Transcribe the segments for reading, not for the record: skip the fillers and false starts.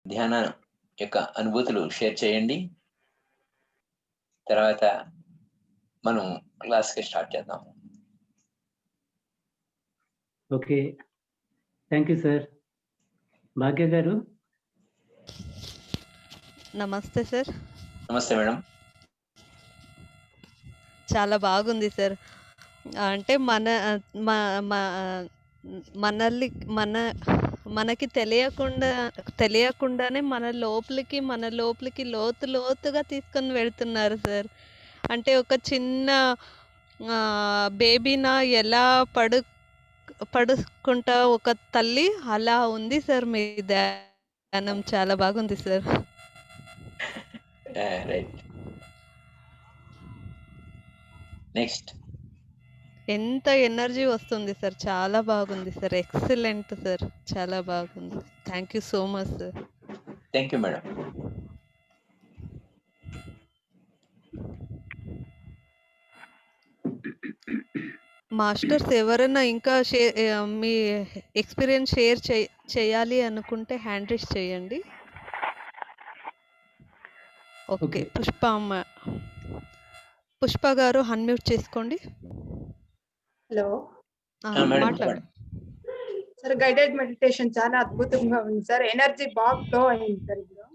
ధ్యాన యొక్క అనుభూతులు షేర్ చేయండి. తర్వాత మనం క్లాస్‌కి స్టార్ట్ చేద్దాం. Okay. Thank you sir. Bhagya గారు. నమస్తే సార్. నమస్తే మేడం. చాలా బాగుంది సార్. అంటే మ మ మనల్ని మనకి తెలియకుండానే మన లోపలికి లోతుగా తీసుకొని వెళ్తున్నారు సార్. అంటే ఒక చిన్న బేబీనా ఎలా పడుకుంటా ఒక తల్లి అలా ఉంది సార్ మీ ధ్యానం. చాలా బాగుంది సార్. రైట్. నెక్స్ట్. ఎంత ఎనర్జీ వస్తుంది సార్. చాలా బాగుంది సార్. Excellent sir. చాలా బాగుంది. Thank you so much sir. Thank you madam. Masters ఎవరైనా ఇంకా మీ ఎక్స్పీరియన్స్ షేర్ చేయాలి అనుకుంటే హ్యాండ్ రైజ్ చేయండి. ఓకే. పుష్ప గారు అన్మ్యూట్ చేసుకోండి. హలో. మాట్లాడండి సార్. గైడెడ్ మెడిటేషన్ చాలా అద్భుతంగా ఉంది సార్. ఎనర్జీ బాగా ఫ్లో అయింది సార్ ఇప్పుడు.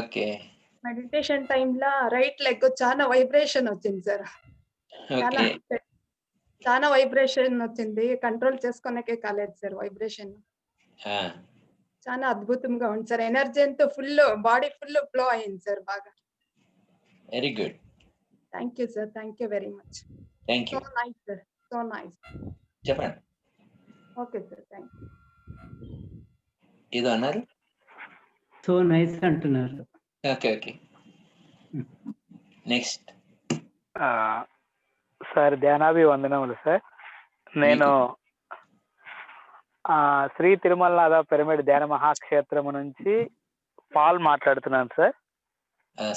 ఓకే. మెడిటేషన్ టైంలో రైట్ లెగ్ చాలా వైబ్రేషన్ వచ్చింది సార్. చాలా వైబ్రేషన్ వచ్చింది. కంట్రోల్ చేసుకోనకే కాలేదు సార్ వైబ్రేషన్. చాలా అద్భుతంగా ఉంది సార్. ఎనర్జీ అంతా బాడీ ఫుల్ ఫ్లో అయింది సార్ బాగా. Very good. Thank you sir. Thank you very much. Thank you. So nice sir. So nice. చెప్పండి. Okay sir. Thank you. ఏదో అన్నారు? సో నైస్ అంటున్నారు. ఓకే. నెక్స్ట్. Sir ధ్యానాభివందనములు sir. నేను Shri Tirumalanatha pyramid ధ్యాన మహాక్షేత్రము నుంచి Paul మాట్లాడుతున్నాను సార్.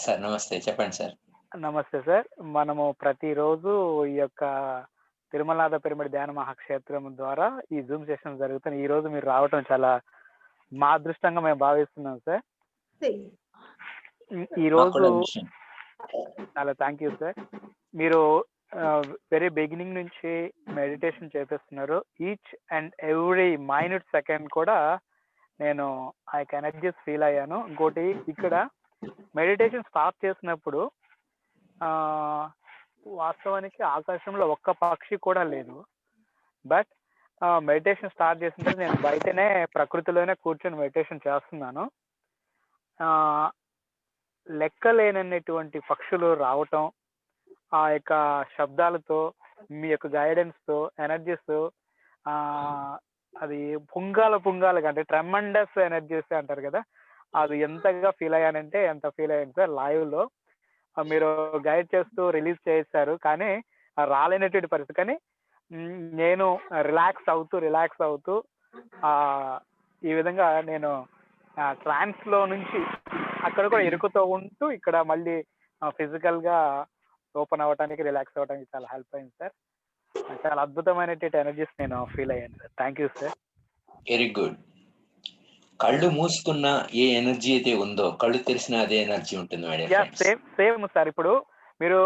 సార్ నమస్తే. చెప్పండి సార్. నమస్తే సార్. మనము ప్రతిరోజు ఈ యొక్క తిరుమలనాథ పిరమిడ్ ధ్యాన మహాక్షేత్రం ద్వారా ఈ జూమ్ సెషన్ జరుగుతుంది. ఈ రోజు మీరు రావటం చాలా మా అదృష్టంగా మేము భావిస్తున్నాం సార్. ఈ రోజు చాలా థ్యాంక్ యూ సార్. మీరు వెరీ బిగినింగ్ నుంచి మెడిటేషన్ చేపిస్తున్నారు. Each and every minute second కూడా నేను ఆ యొక్క ఎనర్జీస్ ఫీల్ అయ్యాను. ఇంకోటి ఇక్కడ మెడిటేషన్ స్టార్ట్ చేసినప్పుడు వాస్తవానికి ఆకాశంలో ఒక్క పక్షి కూడా లేదు. బట్ మెడిటేషన్ స్టార్ట్ చేసిన నేను బయటనే ప్రకృతిలోనే కూర్చొని మెడిటేషన్ చేస్తున్నాను. లెక్కలేనటువంటి పక్షులు రావటం, ఆ యొక్క శబ్దాలతో, మీ యొక్క గైడెన్స్తో, ఎనర్జీస్, అది పుంగాలుగా అంటే ట్రెమండస్ ఎనర్జీస్ అంటారు కదా, అది ఎంతగా ఫీల్ అయ్యానంటే ఎంత ఫీల్ అయ్యాను సార్. లైవ్లో మీరు గైడ్ చేస్తూ రిలీజ్ చేశారు కానీ రాలేనటువంటి పరిస్థితి. కానీ నేను రిలాక్స్ అవుతూ ఈ విధంగా నేను ట్రాన్స్లో నుంచి అక్కడ కూడా ఇరుకుతూ ఉంటూ ఇక్కడ మళ్ళీ ఫిజికల్గా ఓపెన్ అవ్వడానికి, రిలాక్స్ అవ్వడానికి చాలా హెల్ప్ అయింది సార్. చాలా అద్భుతమైనటువంటి ఎనర్జీస్ నేను ఫీల్ అయ్యాను sir. Thank you sir. Very good. కళ్ళు మూసుకున్న ఏ ఎనర్జీ అయితే ఉందో కళ్ళు తెరిచిన అదే ఎనర్జీ ఉంటుంది. Same sir. ఇప్పుడు మీరు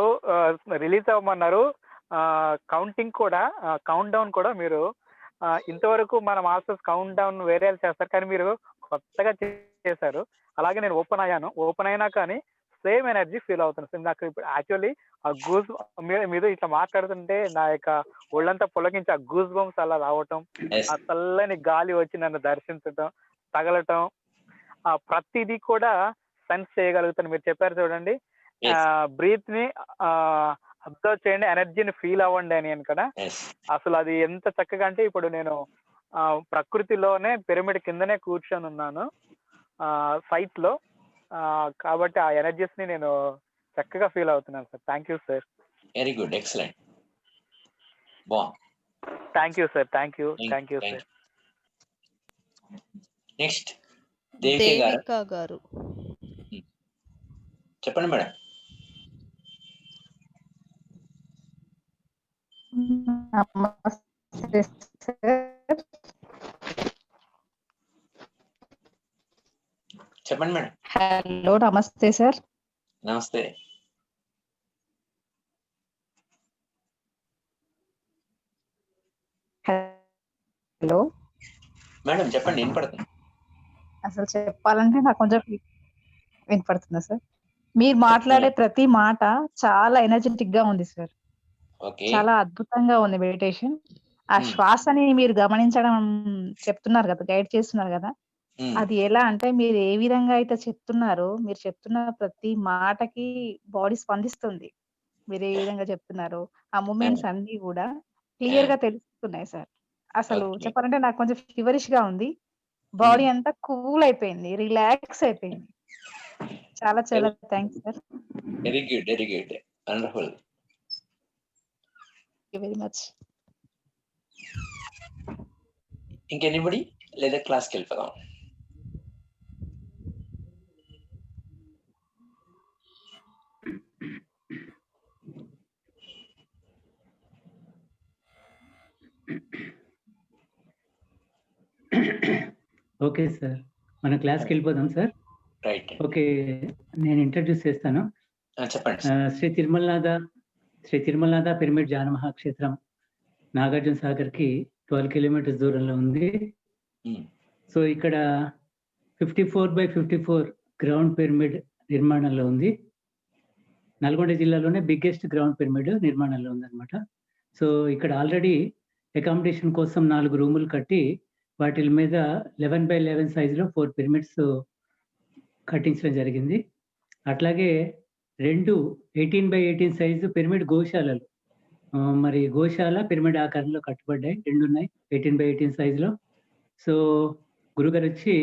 రిలీజ్ అవ్వమన్నారు, కౌంటింగ్ కూడా, కౌంట్ డౌన్ కూడా మీరు ఇంతవరకు మన మాస్టర్స్ కౌంట్ డౌన్ వేరే చేస్తారు కానీ మీరు కొత్తగా చేశారు. అలాగే నేను ఓపెన్ అయినా కానీ సేమ్ ఎనర్జీ ఫీల్ అవుతుంది. నాకు ఇప్పుడు యాక్చువల్లీ ఆ గూస్ మీద ఇట్లా మాట్లాడుతుంటే నా యొక్క ఒళ్ళంతా పులకించి ఆ గూస్ బంప్స్ అలా రావటం, ఆ చల్లని గాలి వచ్చి నన్ను దర్శించటం, తగలటం, ప్రతిదీ కూడా సెన్స్ చేయగలుగుతాను. మీరు చెప్పారు చూడండి, బ్రీత్ ని అబ్జర్వ్ చేయండి, ఎనర్జీని ఫీల్ అవ్వండి అని కదా. అసలు అది ఎంత చక్కగా అంటే ఇప్పుడు నేను ప్రకృతిలోనే పిరమిడ్ కిందనే కూర్చొని ఉన్నాను సైట్ లో. కాబట్టి ఆ ఎనర్జీస్ ని నేను చక్కగా ఫీల్ అవుతున్నాను sir. Thank you sir. Very good. Excellent. Thank you sir. Thank you sir. Next Devika గారు. చెప్పండి మేడం. నమస్తే సార్. చెప్పండి మేడం. హలో, నమస్తే సార్. నమస్తే. హలో మేడం చెప్పండి, వినపడుతుంది. అసలు చెప్పాలంటే నాకు కొంచెం వినపడుతుందా సార్? మీరు మాట్లాడే ప్రతి మాట చాలా ఎనర్జెటిక్ గా ఉంది సార్. ఓకే. చాలా అద్భుతంగా ఉంది మెడిటేషన్. ఆ శ్వాసని మీరు గమనించడం చెప్తున్నారు కదా, గైడ్ చేస్తున్నారు కదా. అది ఎలా అంటే మీరు ఏ విధంగా అయితే చెప్తున్నారో, మీరు చెప్తున్న ప్రతి మాటకి బాడీ స్పందిస్తుంది. మీరు ఏ విధంగా చెప్తున్నారో ఆ మూమెంట్స్ అన్ని కూడా క్లియర్ గా తెలుస్తున్నాయి సార్. అసలు చెప్పాలంటే నాకు కొంచెం ఫీవరిష్ గా ఉంది. బాడీ అంతా కూల్ అయిపోయింది, రిలాక్స్ అయిపోయింది. చాలా చాలా thanks sir. Very good, very good, wonderful. Very much. ఇంకెనిబడి లేదా క్లాస్కి వెళ్ళిపోదాం? ఓకే సార్, మన క్లాస్కి వెళ్ళిపోదాం సార్. రైట్. ఓకే, నేను ఇంట్రడ్యూస్ చేస్తాను. చెప్పండి. శ్రీ తిరుమలనాథ పిరమిడ్ ధ్యాన మహాక్షేత్రం నాగార్జున సాగర్ కి 12 కిలోమీటర్స్ దూరంలో ఉంది. సో ఇక్కడ 54/54 గ్రౌండ్ పిరమిడ్ నిర్మాణంలో ఉంది. నల్గొండ జిల్లాలోనే బిగ్గెస్ట్ గ్రౌండ్ పిరమిడ్ నిర్మాణంలో ఉందన్నమాట. సో ఇక్కడ ఆల్రెడీ అకామిడేషన్ కోసం 4 రూములు కట్టి వాటి మీద 11/11 సైజులో 4 పిరమిడ్స్ కట్టించడం జరిగింది. అట్లాగే 2 18/18 సైజు పిరమిడ్ గోశాలలు, మరి గోశాల పిరమిడ్ ఆకారంలో కట్టుబడ్డాయి, 2 ఉన్నాయి 18/18 సైజులో. సో గురుగారు వచ్చి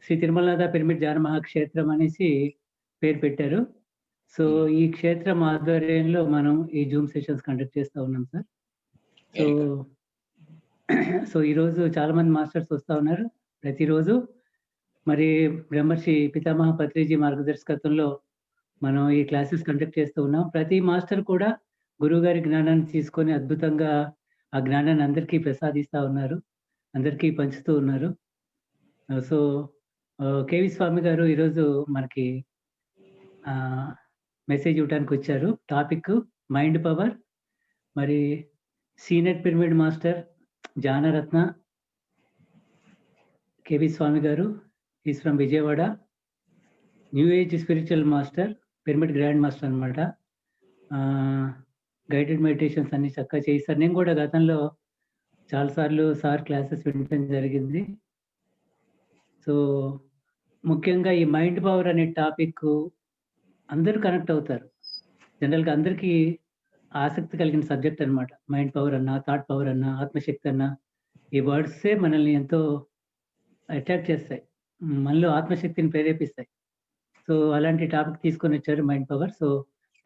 శ్రీ తిరుమలనాథ పిరమిడ్ ధ్యాన మహాక్షేత్రం అనేసి పేరు పెట్టారు. సో ఈ క్షేత్రం ఆధ్వర్యంలో మనం ఈ జూమ్ సెషన్స్ కండక్ట్ చేస్తూ ఉన్నాం సార్. సో ఈరోజు చాలా మంది మాస్టర్స్ వస్తూ ఉన్నారు ప్రతిరోజు. మరి బ్రహ్మర్షి పితామహ పత్రిజీ మార్గదర్శకత్వంలో మనం ఈ క్లాసెస్ కండక్ట్ చేస్తూ ఉన్నాం. ప్రతి మాస్టర్ కూడా గురువు గారి జ్ఞానాన్ని తీసుకొని అద్భుతంగా ఆ జ్ఞానాన్ని అందరికీ ప్రసాదిస్తూ ఉన్నారు, అందరికీ పంచుతూ ఉన్నారు. సో కేవి స్వామి గారు ఈరోజు మనకి మెసేజ్ ఇవ్వడానికి వచ్చారు. Topic mind power. మరి సీనియర్ పిరమిడ్ మాస్టర్ జానరత్న కేవి స్వామి గారు is from Vijayawada. New age spiritual master, pyramid grand master అనమాట. గైడెడ్ మెడిటేషన్స్ అన్ని చక్కగా చేయిస్తారు. నేను కూడా గతంలో చాలాసార్లు సార్ క్లాసెస్ వినడం జరిగింది. సో ముఖ్యంగా ఈ మైండ్ పవర్ అనే టాపిక్ అందరూ కనెక్ట్ అవుతారు. జనరల్గా అందరికీ ఆసక్తి కలిగిన సబ్జెక్ట్ అనమాట. మైండ్ పవర్ అన్నా, థాట్ పవర్ అన్నా, ఆత్మశక్తి అన్నా, ఈ వర్డ్సే మనల్ని ఎంతో అట్రాక్ట్ చేస్తాయి, మనలో ఆత్మశక్తిని ప్రేరేపిస్తాయి. సో అలాంటి టాపిక్ తీసుకొని వచ్చారు, mind power. So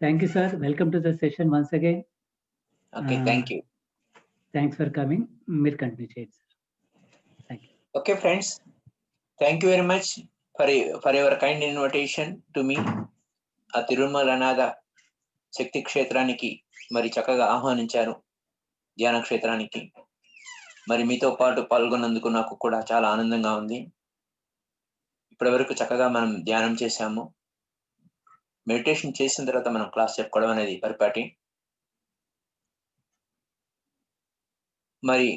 thank you sir, welcome to the session once again. Thanks for coming. మీరు కంటిన్యూ చేయండి sir. Thank you. Okay friends, thank you very much for your kind invitation to me. ఆ తిరుమలనాథ శక్తి క్షేత్రానికి మరి చక్కగా ఆహ్వానించారు, ధ్యాన క్షేత్రానికి. మరి మీతో పాటు పాల్గొన్నందుకు నాకు కూడా చాలా ఆనందంగా ఉంది. ఇప్పటి వరకు చక్కగా మనం ధ్యానం చేశాము. మెడిటేషన్ చేసిన తర్వాత మనం క్లాస్ చెప్పుకోవడం అనేది పరిపాటి. మరి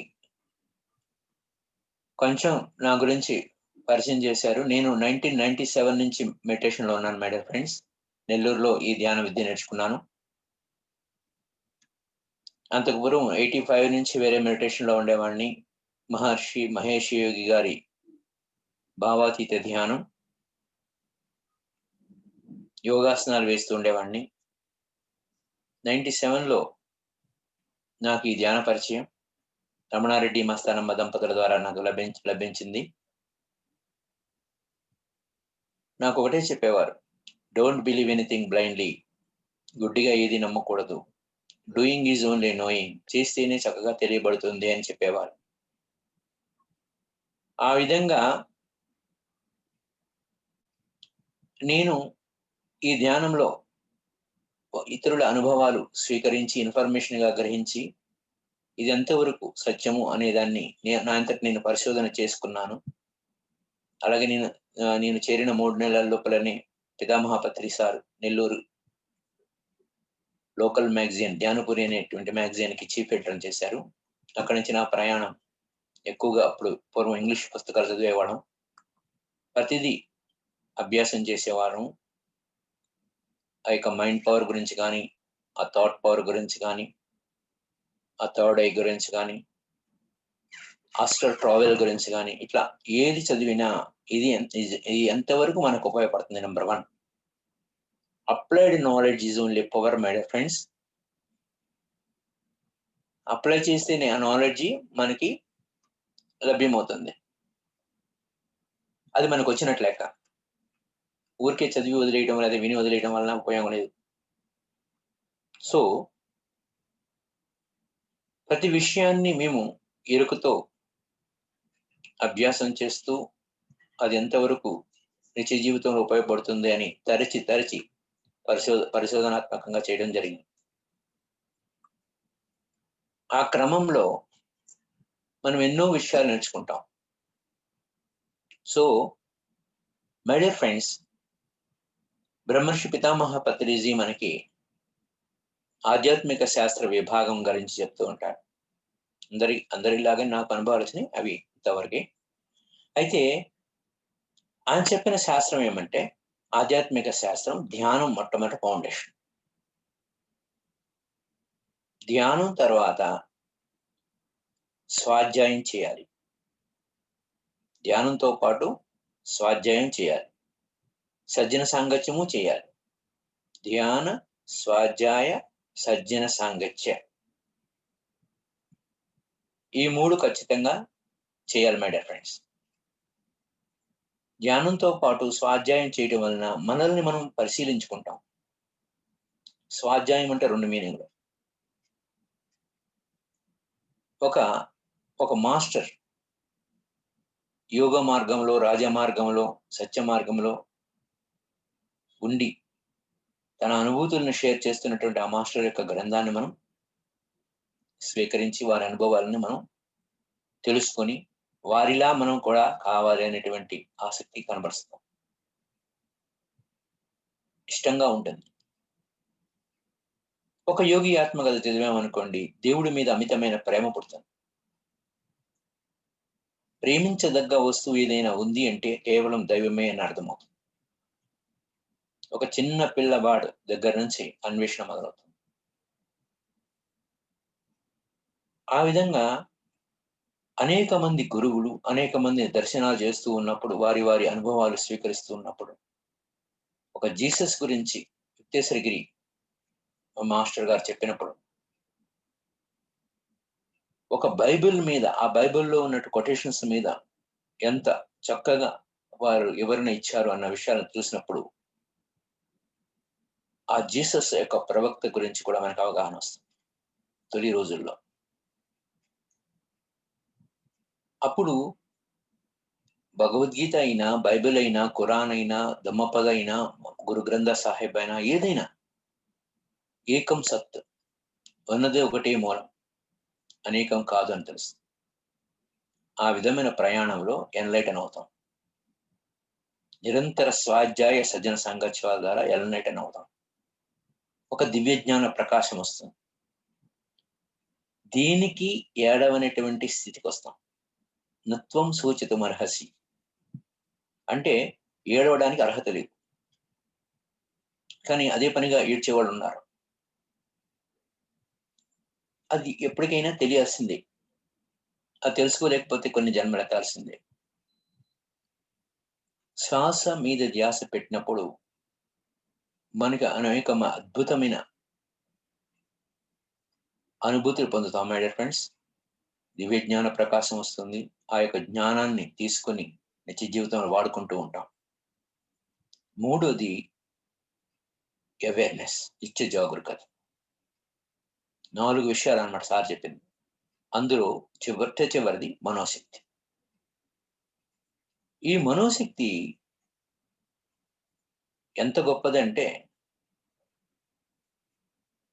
కొంచెం నా గురించి పరిచయం చేశారు. నేను 1997 నుంచి మెడిటేషన్లో ఉన్నాను మై డియర్ ఫ్రెండ్స్. నెల్లూరులో ఈ ధ్యాన విద్య నేర్చుకున్నాను. అంతకు పూర్వం 85 నుంచి వేరే మెడిటేషన్లో ఉండేవాడిని. మహర్షి మహేష్ యోగి గారి భావాతీత ధ్యానం, యోగాసనాలు వేస్తూ ఉండేవాడిని. 97లో నాకు ఈ ధ్యాన పరిచయం రమణారెడ్డి మస్తానమ్మ దంపతుల ద్వారా నాకు లభించింది. నాకు ఒకటే చెప్పేవారు, డోంట్ బిలీవ్ ఎనీథింగ్ బ్లైండ్లీ. గుడ్డిగా ఏది నమ్మకూడదు. Doing is only knowing. చేస్తేనే చక్కగా తెలియబడుతుంది అని చెప్పేవారు. ఆ విధంగా నేను ఈ ధ్యానంలో ఇతరుల అనుభవాలు స్వీకరించి ఇన్ఫర్మేషన్గా గ్రహించి ఇది ఎంతవరకు సత్యము అనేదాన్ని నా అంతటి నేను పరిశోధన చేసుకున్నాను. అలాగే నేను నేను చేరిన 3 నెలల లోపలనే పితామహ పత్రి సార్ నెల్లూరు లోకల్ మ్యాగజైన్ ధ్యానపురి అనేటువంటి మ్యాగజైన్కి చీఫ్ ఎడిటర్ చేశారు. అక్కడి నుంచి నా ప్రయాణం ఎక్కువగా అప్పుడు పూర్వం ఇంగ్లీష్ పుస్తకాలు చదివేవాళ్ళం, ప్రతిదీ అభ్యాసం చేసేవాళ్ళం. ఆ యొక్క మైండ్ పవర్ గురించి కానీ, ఆ థాట్ పవర్ గురించి కానీ, ఆ థర్డ్ ఐ గురించి కానీ, ఆస్ట్రల్ ట్రావెల్ గురించి కానీ, ఇట్లా ఏది చదివినా ఇది ఎంతవరకు మనకు ఉపయోగపడుతుంది. Number 1, applied knowledge is only power my dear friends. Apply చేస్తేనే ఆ నాలెడ్జ్ మనకి లభ్యమవుతుంది. అది మనకు వచ్చినట్లు లెక్క. ఊరికే చదివి వదిలేయడం లేదా విని వదిలేయడం వలన ఉపయోగం లేదు. సో ప్రతి విషయాన్ని మేము ఎరుకతో అభ్యాసం చేస్తూ అది ఎంతవరకు నిత్య జీవితంలో ఉపయోగపడుతుంది అని తరచి పరిశోధనాత్మకంగా చేయడం జరిగింది. ఆ క్రమంలో మనం ఎన్నో విషయాలు నేర్చుకుంటాం. సో మై డియర్ ఫ్రెండ్స్, బ్రహ్మర్షి పితామహ పత్రిజీ మనకి ఆధ్యాత్మిక శాస్త్ర విభాగం గురించి చెప్తూ ఉంటారు. అందరిలాగే నాకు అనుభవాలు వచ్చినాయి, అవి ఇంతవరకే. అయితే ఆయన చెప్పిన శాస్త్రం ఏమంటే, ఆధ్యాత్మిక శాస్త్రం ధ్యానం మొట్టమొదటి ఫౌండేషన్. ధ్యానం తర్వాత స్వాధ్యాయం చేయాలి. ధ్యానంతో పాటు స్వాధ్యాయం చేయాలి, సజ్జన సాంగత్యము చేయాలి. ధ్యాన, స్వాధ్యాయ, సజ్జన సాంగత్య, ఈ 3 ఖచ్చితంగా చేయాలి మై డియర్ ఫ్రెండ్స్. ధ్యానంతో పాటు స్వాధ్యాయం చేయడం వలన మనల్ని మనం పరిశీలించుకుంటాం. స్వాధ్యాయం అంటే 2 మీనింగ్లు. ఒక మాస్టర్ యోగ మార్గంలో, రాజ మార్గంలో, సత్య మార్గంలో ఉండి తన అనుభూతులను షేర్ చేస్తున్నటువంటి ఆ మాస్టర్ యొక్క గ్రంథాన్ని మనం స్వీకరించి వారి అనుభవాలను మనం తెలుసుకొని వారిలా మనం కూడా కావాలి అనేటువంటి ఆసక్తి కనబరుస్తాం. ఇష్టంగా ఉంటుంది. ఒక యోగి ఆత్మకథ చదివామనుకోండి, దేవుడి మీద అమితమైన ప్రేమ పుడుతుంది. ప్రేమించదగ్గ వస్తువు ఏదైనా ఉంది అంటే కేవలం దైవమే అని అర్థమవుతుంది. ఒక చిన్న పిల్లవాడు దగ్గర నుంచి అన్వేషణ మొదలవుతుంది. ఆ విధంగా అనేక మంది గురువులు అనేక మంది దర్శనాలు చేస్తూ ఉన్నప్పుడు, వారి వారి అనుభవాలు స్వీకరిస్తూ ఉన్నప్పుడు, ఒక జీసస్ గురించి యుక్తేశ్వరగిరి మాస్టర్ గారు చెప్పినప్పుడు, ఒక బైబిల్ మీద, ఆ బైబిల్లో ఉన్నట్టు కొటేషన్స్ మీద ఎంత చక్కగా వారు వివరణ ఇచ్చారు అన్న విషయాలను చూసినప్పుడు, ఆ జీసస్ యొక్క ప్రవక్త గురించి కూడా మనకు అవగాహన వస్తుంది తొలి రోజుల్లో. అప్పుడు భగవద్గీత అయినా, బైబిల్ అయినా, ఖురాన్ అయినా, ధమ్మపద అయినా, గురు గ్రంథ సాహిబ్ అయినా, ఏదైనా ఏకం సత్, ఉన్నదే ఒకటే మూలం, అనేకం కాదు అని తెలుసు. ఆ విధమైన ప్రయాణంలో ఎన్లైటన్ అవుతాం. నిరంతర స్వాధ్యాయ సజ్జన సాంగత్యాల ద్వారా ఎన్లైటన్ అవుతాం. ఒక దివ్యజ్ఞాన ప్రకాశం వస్తుంది. దీనికి ఏడవనేటువంటి స్థితికి వస్తాం. నత్వం సూచితమర్హసి అంటే ఏడవడానికి అర్హత లేదు, కానీ అదే పనిగా ఏడ్చేవాళ్ళు ఉన్నారు. అది ఎప్పటికైనా తెలియాల్సిందే. అది తెలుసుకోలేకపోతే కొన్ని జన్మలు ఎత్తాల్సిందే. శ్వాస మీద ధ్యాస పెట్టినప్పుడు మనకి అనేక అద్భుతమైన అనుభూతులు పొందుతాం మై డియర్ ఫ్రెండ్స్. దివ్య జ్ఞాన ప్రకాశం వస్తుంది. ఆ యొక్క జ్ఞానాన్ని తీసుకొని నిత్య జీవితంలో వాడుకుంటూ ఉంటాం. మూడోది అవేర్నెస్, నిత్య జాగరూకత. 4 విషయాలు అన్నమాట సార్ చెప్పింది. అందులో చివరిది మనోశక్తి. ఈ మనోశక్తి ఎంత గొప్పదంటే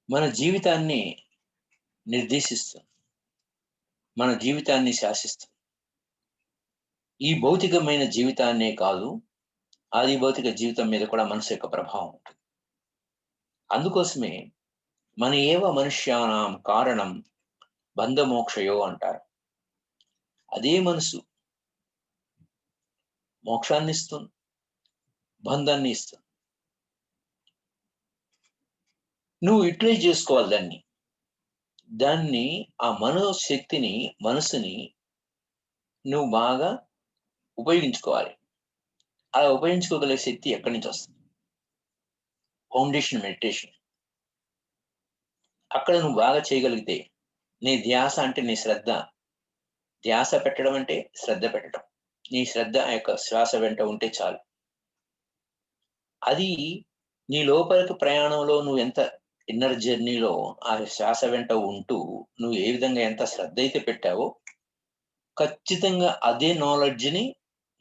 మన జీవితాన్ని నిర్దేశిస్తుంది, మన జీవితాన్ని శాసిస్తుంది. ఈ భౌతికమైన జీవితాన్నే కాదు, ఆది భౌతిక జీవితం మీద కూడా మనసు యొక్క ప్రభావం ఉంటుంది. అందుకోసమే మన ఏవ మనుష్యానాం కారణం బంధమోక్షయో అంటారు. అదే మనసు మోక్షాన్ని ఇస్తుంది, బంధాన్ని ఇస్తుంది. నువ్వు యూటిలైజ్ చేసుకోవాలి దాన్ని ఆ మనోశక్తిని, మనసుని నువ్వు బాగా ఉపయోగించుకోవాలి. అలా ఉపయోగించుకోగలిగే శక్తి ఎక్కడి నుంచి వస్తుంది? Foundation meditation. అక్కడ నువ్వు బాగా చేయగలిగితే, నీ ధ్యాస అంటే నీ శ్రద్ధ, ధ్యాస పెట్టడం అంటే శ్రద్ధ పెట్టడం, నీ శ్రద్ధ ఆ యొక్క శ్వాస వెంట ఉంటే చాలు. అది నీ లోపలికి ప్రయాణంలో నువ్వు ఎంత ఇన్నర్ జర్నీలో ఆ శ్వాస వెంట ఉంటూ నువ్వు ఏ విధంగా ఎంత శ్రద్ధ అయితే పెట్టావో, ఖచ్చితంగా అదే నాలెడ్జ్ని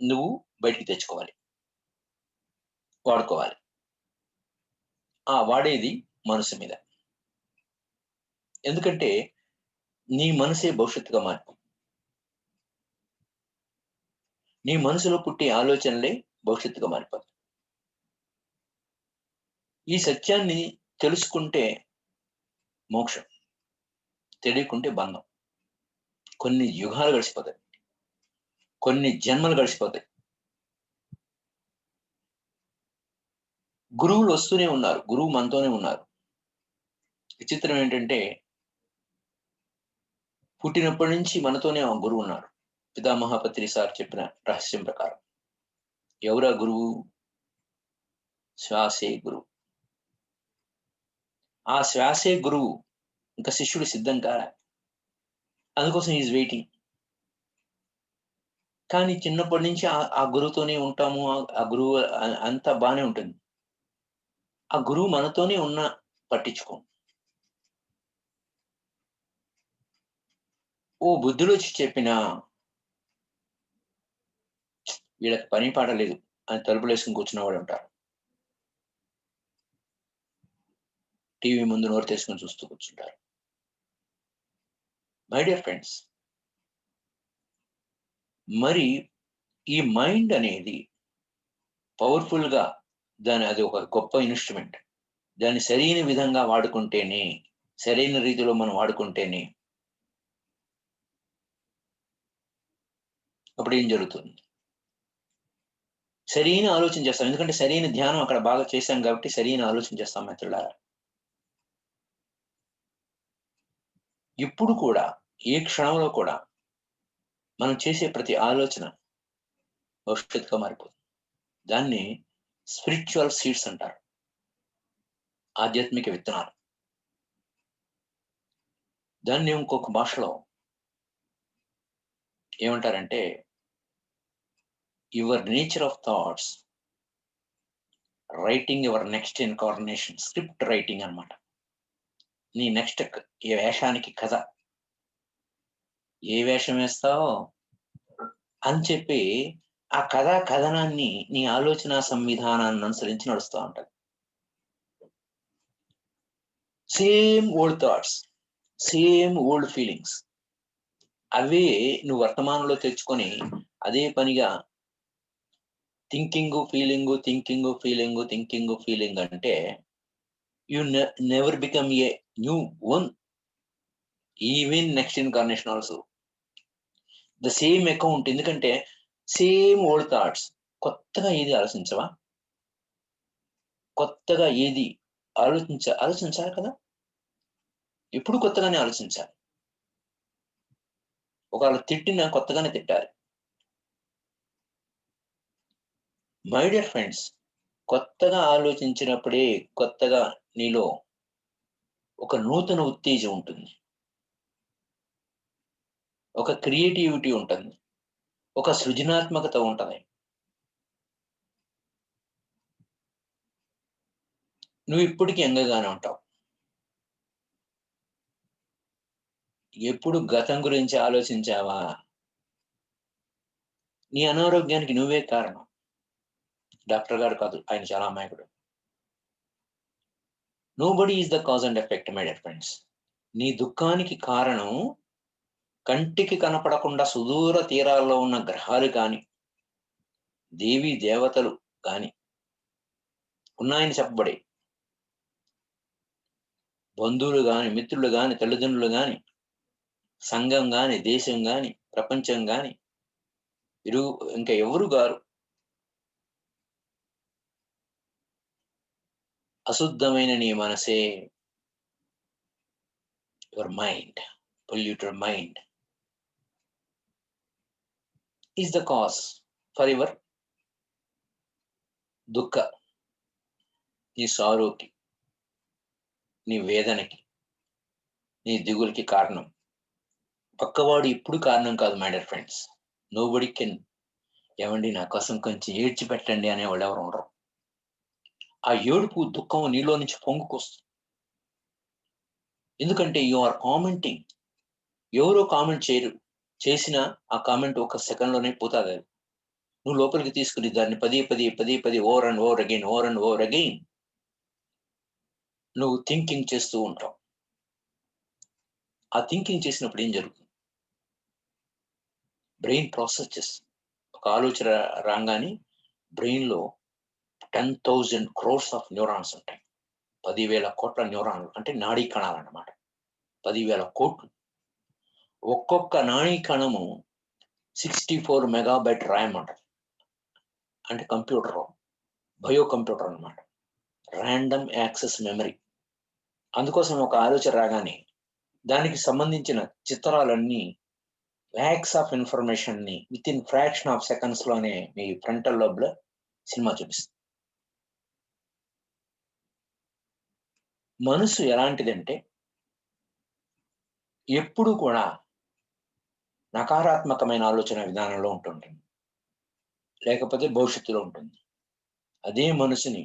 నువ్వు బయటికి తెచ్చుకోవాలి, వాడుకోవాలి. వాడేది మనసు మీద. ఎందుకంటే నీ మనసే భవిష్యత్తుగా మార్పు. నీ మనసులో పుట్టే ఆలోచనలే భవిష్యత్తుగా మారిపోతాయి. ఈ సత్యాన్ని తెలుసుకుంటే మోక్షం, తెలియకుంటే బంధం. కొన్ని యుగాలు గడిచిపోతాయి, కొన్ని జన్మలు గడిచిపోతాయి. గురువులు వస్తూనే ఉన్నారు, గురువు మనతోనే ఉన్నారు. విచిత్రం ఏంటంటే పుట్టినప్పటి నుంచి మనతోనే ఆ గురువు ఉన్నారు. పితామహపత్రి సార్ చెప్పిన రహస్యం ప్రకారం ఎవరా గురువు? శ్వాసే గురువు. ఆ శ్వాసే గురువు. ఇంకా శిష్యుడు సిద్ధం కాలే, అందుకోసం ఈజ్ వెయిటింగ్. కానీ చిన్నప్పటి నుంచి ఆ గురువుతోనే ఉంటాము, ఆ గురువు అంతా బాగానే ఉంటుంది. ఆ గురువు మనతోనే ఉన్న పట్టించుకో. ఓ బుద్ధుడు వచ్చి చెప్పినా వీళ్ళకి పని పాడలేదు అని తలుపులు వేసుకుని కూర్చున్నవాడు ఉంటారు. టీవీ ముందు నోరు తీసుకుని చూస్తూ కూర్చుంటారు. మై డియర్ ఫ్రెండ్స్, మరి ఈ మైండ్ అనేది పవర్ఫుల్గా అది ఒక గొప్ప ఇన్స్ట్రుమెంట్. దాన్ని సరైన విధంగా వాడుకుంటేనే, సరైన రీతిలో మనం వాడుకుంటేనే అప్పుడు ఏం జరుగుతుంది? సరైన ఆలోచన చేస్తాం. ఎందుకంటే సరైన ధ్యానం అక్కడ బాగా చేశాం కాబట్టి సరైన ఆలోచన చేస్తాం మిత్రులారా. ఇప్పుడు కూడా ఏ క్షణంలో కూడా మనం చేసే ప్రతి ఆలోచన భవిష్యత్తుగా మారిపోతుంది. దాన్ని స్పిరిచువల్ సీడ్స్ అంటారు, ఆధ్యాత్మిక విత్తనాలు. దాన్ని ఇంకొక భాషలో ఏమంటారంటే your nature of thoughts writing your next incarnation. Script writing అన్నమాట. నీ నెక్స్ట్ ఏ వేషానికి కథ, ఏ వేషం వేస్తావో అని చెప్పి ఆ కథనాన్ని నీ ఆలోచన సంవిధానాన్ని అనుసరించి నడుస్తూ ఉంటుంది. Same old thoughts, same old feelings, అవే నువ్వు వర్తమానంలో తెచ్చుకొని అదే పనిగా thinking feeling, thinking feeling, thinking feeling అంటే you never become a new one. Even next incarnation also the same account. ఎందుకంటే సేమ్ ఓల్డ్ థాట్స్. కొత్తగా ఏది ఆలోచించవా? కొత్తగా ఏది ఆలోచించాలి కదా. ఎప్పుడు కొత్తగానే ఆలోచించాలి. ఒకవేళ తిట్టినా కొత్తగానే తిట్టాలి. మై డియర్ ఫ్రెండ్స్, కొత్తగా ఆలోచించినప్పుడే కొత్తగా నీలో ఒక నూతన ఉత్తేజం ఉంటుంది, ఒక క్రియేటివిటీ ఉంటుంది, ఒక సృజనాత్మకత ఉంటుంది. నువ్వు ఇప్పటికీ యంగగానే ఉంటావు. ఎప్పుడు గతం గురించి ఆలోచించావా? నీ అనారోగ్యానికి నువ్వే కారణం, డాక్టర్ గారు కాదు. ఆయన చాలా అమాయకుడు. Nobody is the cause and affect my dear friends. నీ దుఃఖానికి కారణం కంటికి కనపడకుండా సుదూర తీరాల్లో ఉన్న గ్రహాలు కానీ, దేవీ దేవతలు కానీ ఉన్నాయని చెప్పబడే బంధువులు కానీ, మిత్రులు కానీ, తల్లిదండ్రులు కానీ, సంఘం కానీ, దేశం కానీ, ప్రపంచం కానీ, ఇంకా ఎవరు గారు అశుద్ధమైన నీ మనసే, your mind, polluted mind is the cause for your దుఃఖ, నీ సారోకి, నీ వేదనకి, నీ దిగులకి కారణం. పక్కవాడు ఇప్పుడు కారణం కాదు my dear friends. Nobody can, ఏమండి నా కోసం కొంచెం ఏడ్చి పెట్టండి అనేవాళ్ళు ఎవరు ఉండరు. ఆ ఏడుపు, దుఃఖం నీలో నుంచి పొంగుకొస్తుంది. ఎందుకంటే యు ఆర్ కామెంటింగ్. ఎవరో కామెంట్ చేయరు, చేసిన ఆ కామెంట్ ఒక సెకండ్లోనే పోతుంది. అది నువ్వు లోపలికి తీసుకుని దాన్ని పదే ఓవర్ అండ్ ఓవర్ అగైన్ నువ్వు థింకింగ్ చేస్తూ ఉంటావు. ఆ థింకింగ్ చేసినప్పుడు ఏం జరుగుతుంది? బ్రెయిన్ ప్రాసెస్ చేస్తుంది. ఒక ఆలోచన రాగానే బ్రెయిన్లో 10,000 crores ఆఫ్ న్యూరాన్స్ ఉంటాయి. 10,000 కోట్ల న్యూరాన్లు అంటే నాడీ కణాలు అన్నమాట. 10,000 కోట్లు. ఒక్కొక్క నాడీ కణము 64 మెగాబైట్ ర్యామ్ అంటారు. అంటే కంప్యూటర్, బయో కంప్యూటర్ అన్నమాట, ర్యాండమ్ యాక్సెస్ మెమరీ. అందుకోసం ఒక ఆలోచన రాగానే దానికి సంబంధించిన చిత్రాలన్నీ, ల్యాక్స్ ఆఫ్ ఇన్ఫర్మేషన్ ని with in fraction of seconds లోనే మీ ఫ్రంటల్ లోబ్ లో సినిమా చూపిస్తుంది. మనసు ఎలాంటిదంటే ఎప్పుడు కూడా నకారాత్మకమైన ఆలోచన విధానంలో ఉంటుంది, లేకపోతే భవిష్యత్తులో ఉంటుంది. అదే మనసుని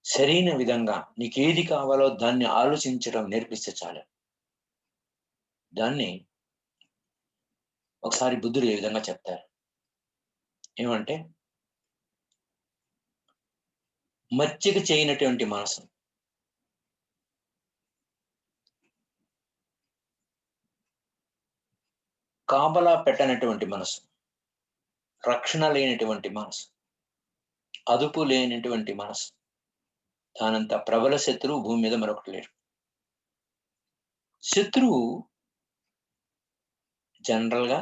సరైన విధంగా నీకేది కావాలో దాన్ని ఆలోచించడం నేర్పిస్తే చాలు. దాన్ని ఒకసారి బుద్ధుడు ఏ విధంగా చెప్తారు ఏమంటే, మచ్చిక చేయనటువంటి మనసు, కాపలా పెట్టనటువంటి మనసు, రక్షణ లేనటువంటి మనసు, అదుపు లేనటువంటి మనసు, దానంత ప్రబల శత్రువు భూమి మీద మరొకటి లేరు. శత్రువు జనరల్గా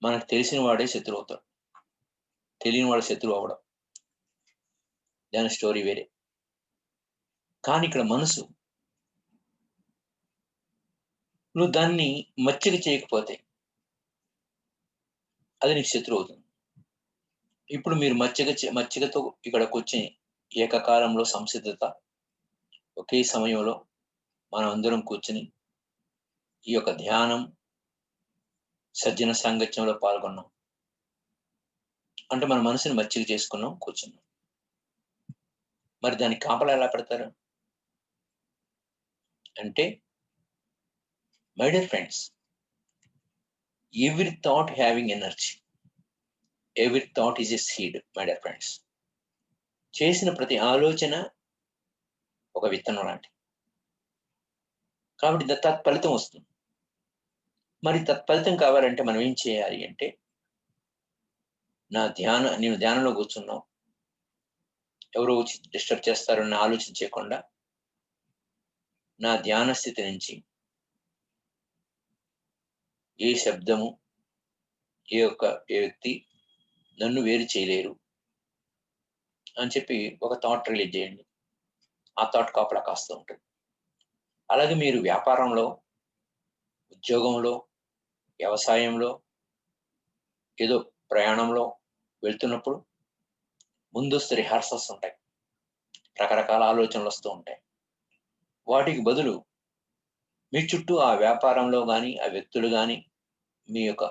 మనకు తెలిసిన వాడే శత్రువు అవుతాడు, తెలియని వాడు శత్రువు అవ్వడం. దాని స్టోరీ వేరే. కానీ ఇక్కడ మనసు, నువ్వు దాన్ని మచ్చిక చేయకపోతే అది నీకు శత్రువు అవుతుంది. ఇప్పుడు మీరు మచ్చికతో ఇక్కడికి వచ్చి ఏకకాలంలో సంసిద్ధత, ఒకే సమయంలో మనం అందరం కూర్చుని ఈ యొక్క ధ్యానం, సజ్జన సాంగత్యంలో పాల్గొన్నాం అంటే మన మనసుని మచ్చిక చేసుకున్నాం, కూర్చున్నాం. మరి దానికి కాపలా ఎలా పెడతారు అంటే, my dear friends, every thought having energy, every thought is a seed, my dear friends. చేసిన ప్రతి ఆలోచన ఒక విత్తనం లాంటి. కాబట్టి తత్ఫలితం వస్తుంది. మరి తత్ఫలితం కావాలంటే మనం ఏం చేయాలి అంటే, నేను ధ్యానంలో కూర్చున్నావు, ఎవరో వచ్చి డిస్టర్బ్ చేస్తారని ఆలోచన చేయకుండా నా ధ్యాన స్థితి నుంచి ఏ శబ్దము, ఏ వ్యక్తి నన్ను వేరు చేయలేరు అని చెప్పి ఒక థాట్ రిలీజ్ చేయండి. ఆ థాట్ కాపలా కాస్తూ ఉంటుంది. అలాగే మీరు వ్యాపారంలో, ఉద్యోగంలో, వ్యవసాయంలో, ఏదో ప్రయాణంలో వెళ్తున్నప్పుడు ముందస్తు రిహార్సల్స్ ఉంటాయి, రకరకాల ఆలోచనలు వస్తూ ఉంటాయి. వాటికి బదులు మీ చుట్టూ ఆ వ్యాపారంలో కానీ, ఆ వ్యక్తులు కానీ, మీ యొక్క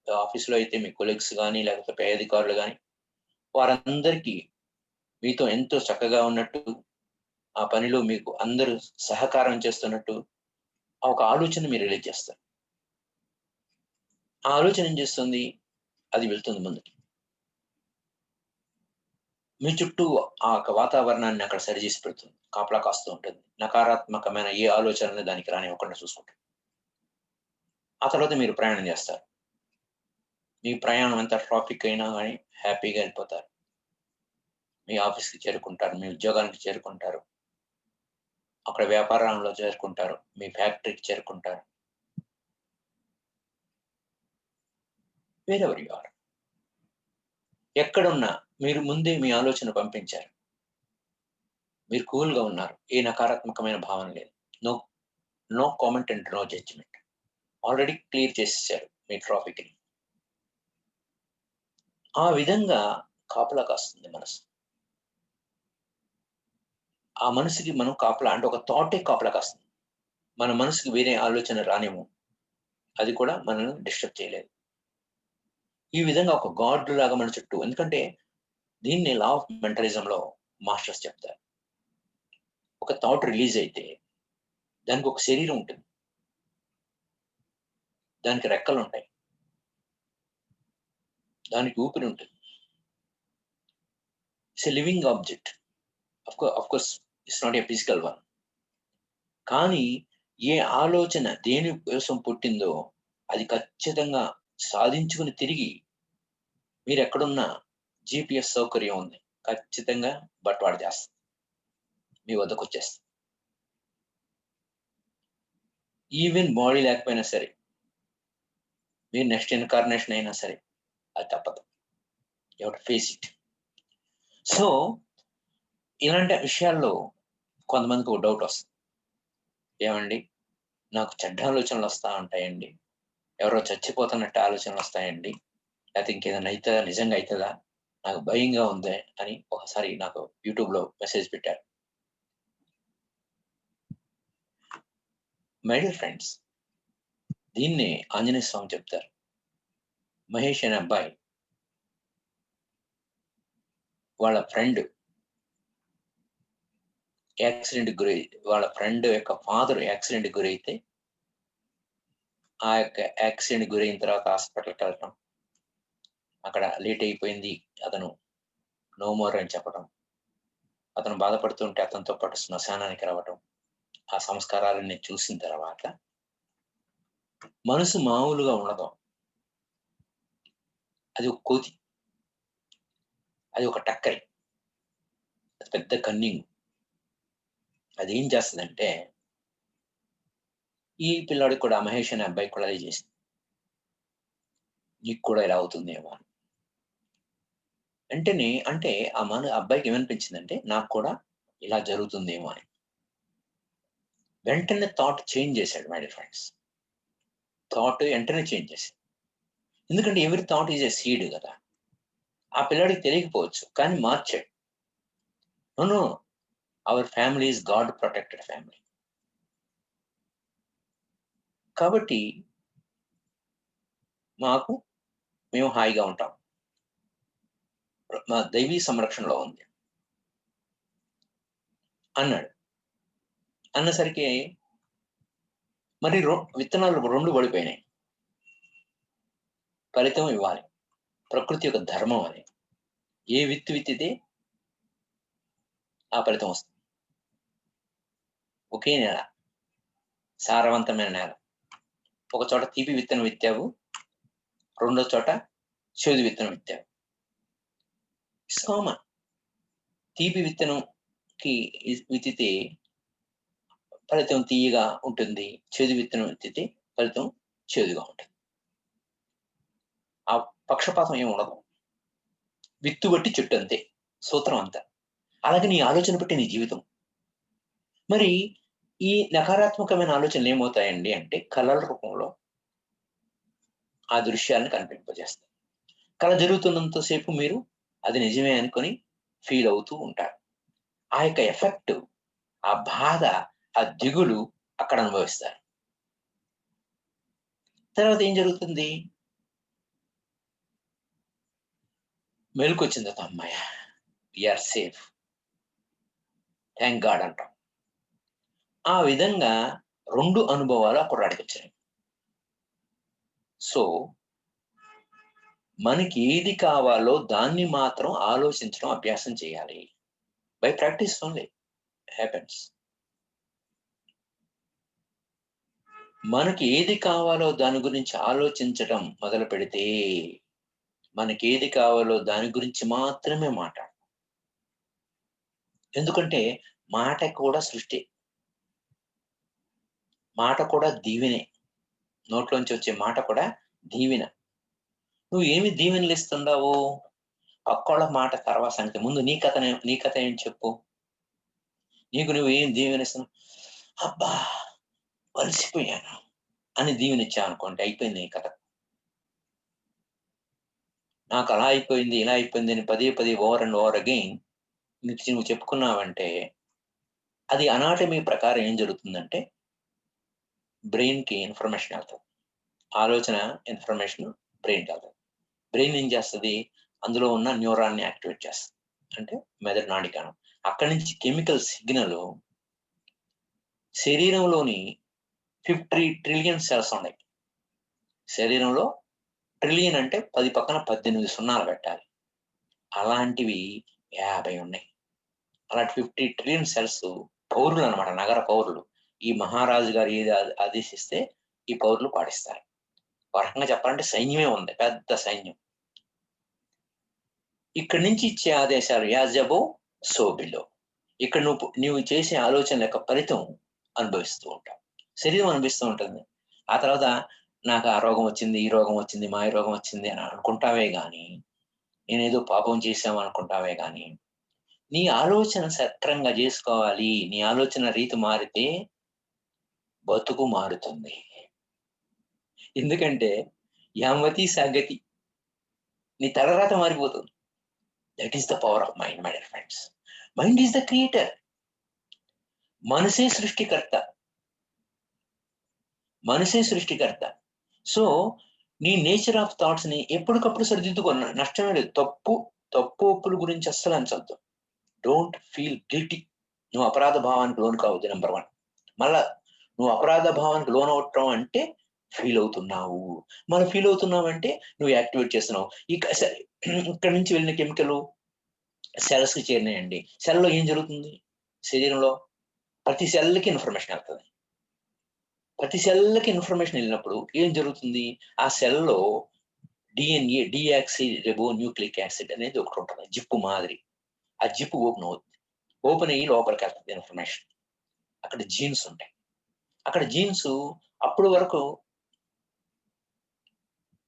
ఆఫీసులో అయితే మీ కొలీగ్స్ కానీ, లేకపోతే పై అధికారులు కానీ, వారందరికీ మీతో ఎంతో చక్కగా ఉన్నట్టు, ఆ పనిలో మీకు అందరూ సహకారం చేస్తున్నట్టు ఒక ఆలోచన మీరు రిలీజ్ చేస్తారు. ఆ ఆలోచన ఏం చేస్తుంది? అది వెళ్తుంది ముందుకి. మీ చుట్టూ ఆ వాతావరణాన్ని అక్కడ సరిచేసి పెడుతుంది, కాపలా కాస్తూ ఉంటుంది. నకారాత్మకమైన ఏ ఆలోచనని దానికి రానివ్వకుండా చూసుకుంటుంది. ఆ తర్వాత మీరు ప్రయాణం చేస్తారు. మీ ప్రయాణం ఎంత ట్రాఫిక్ అయినా కానీ హ్యాపీగా వెళ్ళిపోతారు. మీ ఆఫీస్కి చేరుకుంటారు, మీ ఉద్యోగానికి చేరుకుంటారు, అక్కడ వ్యాపారంలో చేరుకుంటారు, మీ ఫ్యాక్టరీకి చేరుకుంటారు. వేరెవర్ యు ఆర్, ఎక్కడున్నా మీరు ముందే మీ ఆలోచన పంపించారు. మీరు కూల్గా ఉన్నారు, ఏ నకారాత్మకమైన భావన లేదు. No no comment and no judgement. Already clear చేసేసారు మీ ట్రాఫిక్ని. ఆ విధంగా కాపలా కాస్తుంది మనసు. ఆ మనసుకి మనం కాపలా అంటే ఒక థాటే కాపలా కాస్తుంది. మన మనసుకి వేరే ఆలోచన రానేమో, అది కూడా మనల్ని డిస్టర్బ్ చేయలేదు. ఈ విధంగా ఒక గాడ్ లాగా మన చుట్టూ, ఎందుకంటే దీన్ని లా ఆఫ్ మెంటలిజంలో మాస్టర్స్ చెప్తారు. ఒక థాట్ రిలీజ్ అయితే దానికి ఒక శరీరం ఉంటుంది, దానికి రెక్కలు ఉంటాయి, దానికి ఊపిరి ఉంటుంది. It's a living object. Of course it's not a physical one. కానీ ఏ ఆలోచన దేని కోసం పుట్టిందో అది ఖచ్చితంగా సాధించుకుని తిరిగి మీరు ఎక్కడున్నా GPS సౌకర్యం ఉంది, ఖచ్చితంగా బట్వాడు చేస్తుంది, మీ వద్దకు వచ్చేస్తుంది. ఈవెన్ బాడీ లేకపోయినా సరే, మీరు నెక్స్ట్ ఇన్కార్నేషన్ అయినా సరే, అది తప్పదు. You have to face it. So ఇలాంటి విషయాల్లో కొంతమందికి ఒక డౌట్ వస్తుంది, ఏమండి నాకు చెడ్డ ఆలోచనలు వస్తూ ఉంటాయండి, ఎవరో చచ్చిపోతున్నట్టు ఆలోచనలు వస్తాయండి, లేకపోతే ఇంకేదైనా అవుతుందా, నిజంగా అవుతుందా, నాకు భయంగా ఉంది అని ఒకసారి నాకు యూట్యూబ్లో మెసేజ్ పెట్టారు. మై డియర్ ఫ్రెండ్స్, దీన్నే ఆంజనేయ స్వామి చెప్తారు. మహేష్ అనే అబ్బాయి వాళ్ళ ఫ్రెండ్ యాక్సిడెంట్కి గురై, వాళ్ళ ఫ్రెండ్ యొక్క ఫాదర్ యాక్సిడెంట్కి గురైతే ఆ యొక్క యాక్సిడెంట్ గురైన తర్వాత హాస్పిటల్కి వెళ్ళటం, అక్కడ లేట్ అయిపోయింది, అతను నో మోర్ అని చెప్పడం, అతను బాధపడుతుంటే అతనితో పాటు శ్మశానానికి రావటం, ఆ సంస్కారాలన్నీ చూసిన తర్వాత మనసు మామూలుగా ఉండదు. అది ఒక కోతి, అది ఒక టక్కరి, అది పెద్ద కన్నింగ్. అది ఏం చేస్తుందంటే, ఈ పిల్లాడికి కూడా, మహేష్ అనే అబ్బాయికి కూడా అది చేసింది. నీకు కూడా ఇలా అవుతుందేమో అని. వెంటనే అంటే ఆ అబ్బాయికి ఏమనిపించిందంటే, నాకు కూడా ఇలా జరుగుతుందేమో అని. వెంటనే థాట్ చేంజ్ చేశాడు. మై డియర్ ఫ్రెండ్స్, థాట్ వెంటనే చేంజ్ చేశాడు. ఎందుకంటే ఎవరి థాట్ ఈజ్ ఏ సీడ్ కదా. ఆ పిల్లాడికి తెలియకపోవచ్చు, కానీ మార్చాడు. No, our family is god protected family. కాబట్టి మేము హాయిగా ఉంటాం, మా దైవీ సంరక్షణలో ఉంది అన్నాడు. అన్నసరికి మరి విత్తనాలు 2 పడిపోయినాయి. ఫలితం ఇవ్వాలి, ప్రకృతి యొక్క ధర్మం అని. ఏ విత్తు విత్తితే ఆ ఫలితం వస్తుంది. ఒకే నేల, సారవంతమైన నేల, ఒక చోట తీపి విత్తనం విత్తావు, రెండో చోట చేదు విత్తనం విత్తావు. కామన్. తీపి విత్తనంకి విత్తితే ఫలితం తీయగా ఉంటుంది, చేదు విత్తనం విత్తితే ఫలితం చేదుగా ఉంటుంది. ఆ పక్షపాతం ఏమి ఉండదు. విత్తు బట్టి చెట్టు, అంతే సూత్రం అంతా. అలాగే నీ ఆలోచన బట్టి నీ జీవితం. మరి ఈ నకారాత్మకమైన ఆలోచనలు ఏమవుతాయండి అంటే, కళల రూపంలో ఆ దృశ్యాలను కనిపింపజేస్తాయి. కళ జరుగుతున్నంతసేపు మీరు అది నిజమే అనుకొని ఫీల్ అవుతూ ఉంటారు. ఆ యొక్క ఎఫెక్ట్, ఆ బాధ, ఆ దిగులు అక్కడ అనుభవిస్తారు. తర్వాత ఏం జరుగుతుంది? మెలుకొచ్చిన తర్వాత, అమ్మాయ వీఆర్ సేఫ్, థ్యాంక్ గాడ్ అంటాం. ఆ విధంగా 2 అనుభవాలు ఆ కుర్రాడికి వచ్చాయి. సో మనకి ఏది కావాలో దాన్ని మాత్రం ఆలోచించడం అభ్యాసం చేయాలి. By practice only happens. మనకి ఏది కావాలో దాని గురించి ఆలోచించడం మొదలు పెడితే మనకి ఏది కావాలో దాని గురించి మాత్రమే మాట్లాడు. ఎందుకంటే మాట కూడా సృష్టి, మాట కూడా దీవెనే. నోట్లోంచి వచ్చే మాట కూడా దీవెన. నువ్వు ఏమి దీవెనలు ఇస్తుండవు? పక్కోళ్ళ మాట తర్వాత సంగతి. ముందు నీ కథ ఏం చెప్పు. నీకు నువ్వు ఏం దీవెనిస్తున్నావు? అబ్బా వలసిపోయాను అని దీవెనిచ్చావు అనుకోండి, అయిపోయింది నీ కథ. నాకు అలా అయిపోయింది, ఇలా అయిపోయింది అని పదే ఓవర్ అండ్ ఓవర్ అగైన్ నువ్వు చెప్పుకున్నావంటే అది అనాటమీ ప్రకారం ఏం జరుగుతుందంటే బ్రెయిన్కి ఇన్ఫర్మేషన్ వెళ్తుంది. ఆలోచన ఇన్ఫర్మేషన్ బ్రెయిన్కి వెళ్తుంది. బ్రెయిన్ ఏం చేస్తుంది? అందులో ఉన్న న్యూరాన్ని యాక్టివేట్ చేస్తుంది, అంటే మెదడు నాడికాణం. అక్కడి నుంచి కెమికల్ సిగ్నల్ శరీరంలోని 50 ట్రిలియన్ సెల్స్ ఉన్నాయి. శరీరంలో ట్రిలియన్ అంటే 10 పక్కన 18 సున్నాలు పెట్టాలి. అలాంటివి 50 ఉన్నాయి. అలాంటి 50 ట్రిలియన్ సెల్స్ పౌరులు అనమాట, నగర పౌరులు. ఈ మహారాజు గారు ఏది ఆదేశిస్తే ఈ పౌరులు పాటిస్తారు. ఒక రకంగా చెప్పాలంటే సైన్యమే ఉంది, పెద్ద సైన్యం. ఇక్కడి నుంచి ఇచ్చే ఆదేశాలు యాజబో సోబిలో. ఇక్కడ నువ్వు చేసే ఆలోచన యొక్క ఫలితం అనుభవిస్తూ ఉంటావు, శరీరం అనుభవిస్తూ ఉంటుంది. ఆ తర్వాత నాకు ఆ రోగం వచ్చింది, ఈ రోగం వచ్చింది, మాయ రోగం వచ్చింది అని అనుకుంటావే కానీ, నేనేదో పాపం చేశాము అనుకుంటావే కానీ, నీ ఆలోచన సక్రంగా చేసుకోవాలి. నీ ఆలోచన రీతి మారితే బతుకు మారుతుంది. ఎందుకంటే యామతి సాగతి, నీ తలరాత మారిపోతుంది. That is the power of mind, my dear friends. Mind is the creator. మనసే సృష్టికర్త, మనసే సృష్టికర్త. సో నీ నేచర్ ఆఫ్ థాట్స్ ని ఎప్పటికప్పుడు సరిదిద్దుకున్నా నష్టమే లేదు. తప్పు ఒప్పుల గురించి అస్సలు అంచొద్దు. Don't feel guilty. నువ్వు అపరాధ భావానికి లోను కావద్దు. నెంబర్ 1. మళ్ళా నువ్వు అపరాధ భావానికి లోన్ అవటం అంటే ఫీల్ అవుతున్నావు. మనం ఫీల్ అవుతున్నావు అంటే నువ్వు యాక్టివేట్ చేస్తున్నావు. ఇక్కడ నుంచి వెళ్ళిన కెమికల్ సెల్స్ కి చేరినాయండి. సెల్లో ఏం జరుగుతుంది? శరీరంలో ప్రతి సెల్కి ఇన్ఫర్మేషన్ వెళ్తుంది. ప్రతి సెల్కి ఇన్ఫర్మేషన్ వెళ్ళినప్పుడు ఏం జరుగుతుంది? ఆ సెల్లో DNA, డియాక్సీ రిబో న్యూక్లిక్ యాసిడ్ అనేది ఒకటి ఉంటుంది, జిప్పు మాదిరి. ఆ జిప్పు ఓపెన్ అవుతుంది. ఓపెన్ అయ్యి లోపలికి వెళ్తుంది ఇన్ఫర్మేషన్. అక్కడ జీన్స్ ఉంటాయి. అక్కడ జీన్స్ అప్పుడు వరకు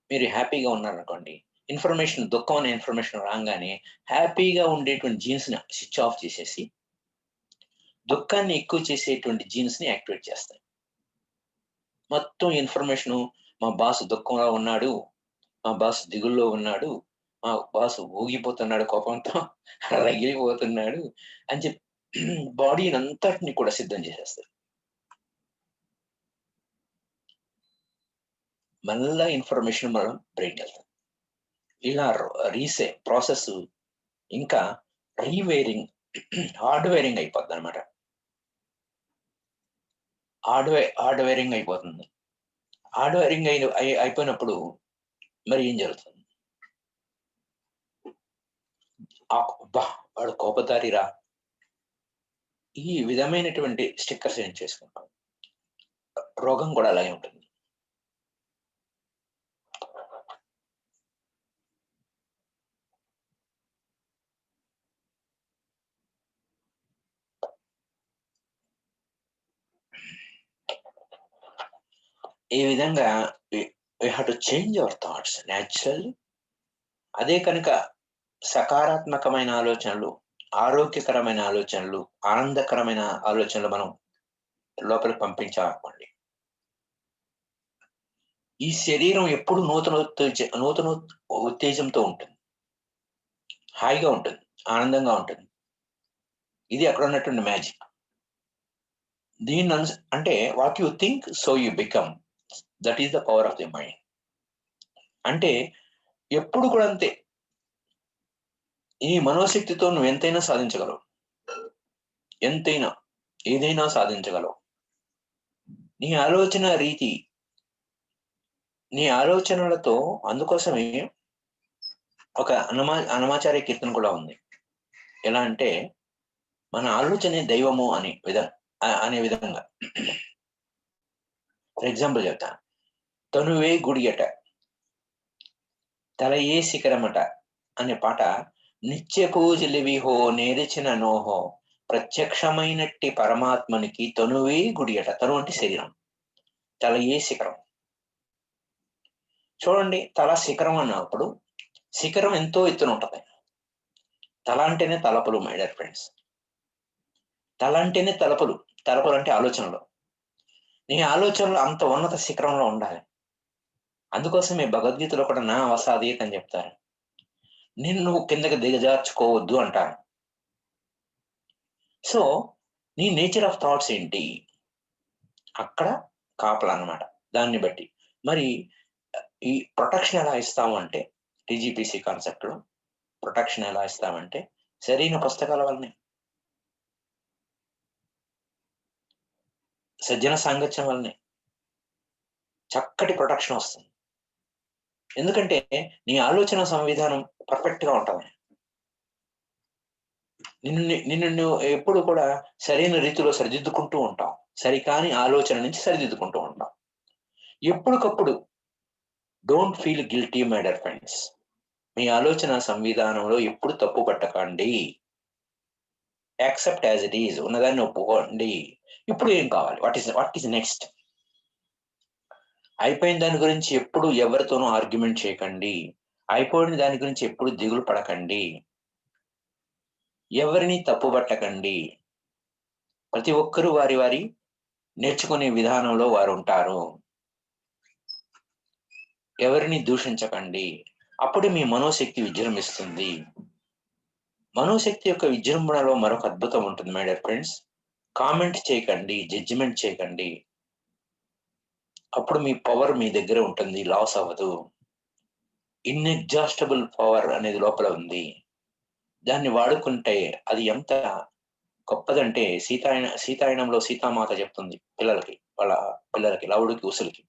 మీరు హ్యాపీగా ఉన్నారనుకోండి, ఇన్ఫర్మేషన్, దుఃఖం అనే ఇన్ఫర్మేషన్ రాగానే హ్యాపీగా ఉండేటువంటి జీన్స్ ని స్విచ్ ఆఫ్ చేసేసి దుఃఖాన్ని ఎక్కువ చేసేటువంటి జీన్స్ ని యాక్టివేట్ చేస్తాయి. మొత్తం ఇన్ఫర్మేషన్, మా బాస్ దుఃఖంలో ఉన్నాడు, మా బాస్ దిగుల్లో ఉన్నాడు, మా బాస్ ఊగిపోతున్నాడు, కోపంతో రగిలిపోతున్నాడు అని చెప్పి బాడీని అంతటిని కూడా సిద్ధం చేసేస్తారు. మళ్ళా ఇన్ఫర్మేషన్ మనం బ్రెయిన్కి వెళ్తాం. ఇలా ప్రాసెస్ ఇంకా రీవేరింగ్, హార్డ్వేరింగ్ అయిపోద్ది అనమాట. హార్డ్వేరింగ్ అయిపోతుంది. హార్డ్వేరింగ్ అయిపోయినప్పుడు మరి ఏం జరుగుతుంది? వాడు కోపదారిరా, ఈ విధమైనటువంటి స్టిక్కర్స్ ఏం చేసుకుంటాం. రోగం కూడా అలాగే ఉంటుంది. ఈ విధంగా we have to change our thoughts naturally. అదే కనుక సకారాత్మకమైన ఆలోచనలు, ఆరోగ్యకరమైన ఆలోచనలు, ఆనందకరమైన ఆలోచనలు మనం లోపలికి పంపించాలనుకోండి, ఈ శరీరం ఎప్పుడు నూతన ఉత్తేజంతో ఉంటుంది, హాయిగా ఉంటుంది, ఆనందంగా ఉంటుంది. ఇది అక్కడ ఉన్నటువంటి మ్యాజిక్. దీన్ని అంటే what you think so you become, that is the power of the mind. అంటే ఎప్పుడు కూడా అంతే, ఈ మనోశక్తితో నువ్వు ఎంతైనా సాధించగలవు, ఎంతైనా ఏదైనా సాధించగలవు. నీ ఆలోచన రీతి, నీ ఆలోచనలతో. అందుకోసమే ఒక అన్నమాచార్య కీర్తన కూడా ఉంది. ఎలా అంటే, మన ఆలోచనే దైవము అనే విధంగా. ఫర్ ఎగ్జాంపుల్ చెప్తాను. తనువే గుడియట, తలయే శిఖరమట అనే పాట నిత్య పూజలివి హో నేరిచిన నోహో ప్రత్యక్షమైనట్టి పరమాత్మనికి తనువే గుడి అట. తను అంటే శరీరం, తలయే శిఖరం. చూడండి, తల శిఖరం అన్నప్పుడు శిఖరం ఎంతో ఎత్తున ఉంటది. తల అంటేనే తలపులు మై డియర్ ఫ్రెండ్స్. తల అంటేనే తలపులు. తలపులు అంటే ఆలోచనలు. నీ ఆలోచనలు అంత ఉన్నత శిఖరంలో ఉండాలి. అందుకోసమే భగవద్గీతలో కూడా నా అవసాదీయత అని చెప్తారు. నిన్ను కిందకి దిగజార్చుకోవద్దు అంటారు. సో నీ నేచర్ ఆఫ్ థాట్స్ ఏంటి, అక్కడ కాపలా అన్నమాట. దాన్ని బట్టి మరి ఈ ప్రొటెక్షన్ ఎలా ఇస్తాము అంటే, టీజీపీసీ కాన్సెప్ట్ లో ప్రొటెక్షన్ ఎలా ఇస్తామంటే సరైన పుస్తకాల వల్లనే, సజ్జన సాంగత్యం వల్లనే చక్కటి ప్రొటెక్షన్ వస్తుంది. ఎందుకంటే నీ ఆలోచన సంవిధానం పర్ఫెక్ట్ గా ఉంటుంది. నిన్ను నువ్వు ఎప్పుడు కూడా సరైన రీతిలో సరిదిద్దుకుంటూ ఉంటావు. సరికాని ఆలోచన నుంచి సరిదిద్దుకుంటూ ఉంటావు. ఎప్పటికప్పుడు don't feel guilty my dear friends. మీ ఆలోచన సంవిధానంలో ఎప్పుడు తప్పు పట్టకండి. యాక్సెప్ట్ యాజ్ ఇట్ ఈజ్, ఉన్నదాన్ని ఒప్పుకోండి. ఇప్పుడు ఏం కావాలి, వాట్ ఈస్ నెక్స్ట్. అయిపోయిన దాని గురించి ఎప్పుడు ఎవరితోనూ ఆర్గ్యుమెంట్ చేయకండి. అయిపోయిన దాని గురించి ఎప్పుడు దిగులు పడకండి. ఎవరిని తప్పు పట్టకండి. ప్రతి ఒక్కరూ వారి వారి నేర్చుకునే విధానంలో వారు ఉంటారు. ఎవరిని దూషించకండి. అప్పుడు మీ మనోశక్తి విజృంభిస్తుంది. మనోశక్తి యొక్క విజృంభణలో మరొక అద్భుతం ఉంటుంది మై డియర్ ఫ్రెండ్స్. కామెంట్ చేయకండి, జడ్జిమెంట్ చేయకండి. అప్పుడు మీ పవర్ మీ దగ్గర ఉంటుంది, లాస్ అవ్వదు. ఇన్ఎగ్జాస్టబుల్ పవర్ అనేది లోపల ఉంది. దాన్ని వాడుకుంటే అది ఎంత గొప్పదంటే సీతాయనంలో సీతామాత చెప్తుంది వాళ్ళ పిల్లలకి లవుడికి ఉసులకి,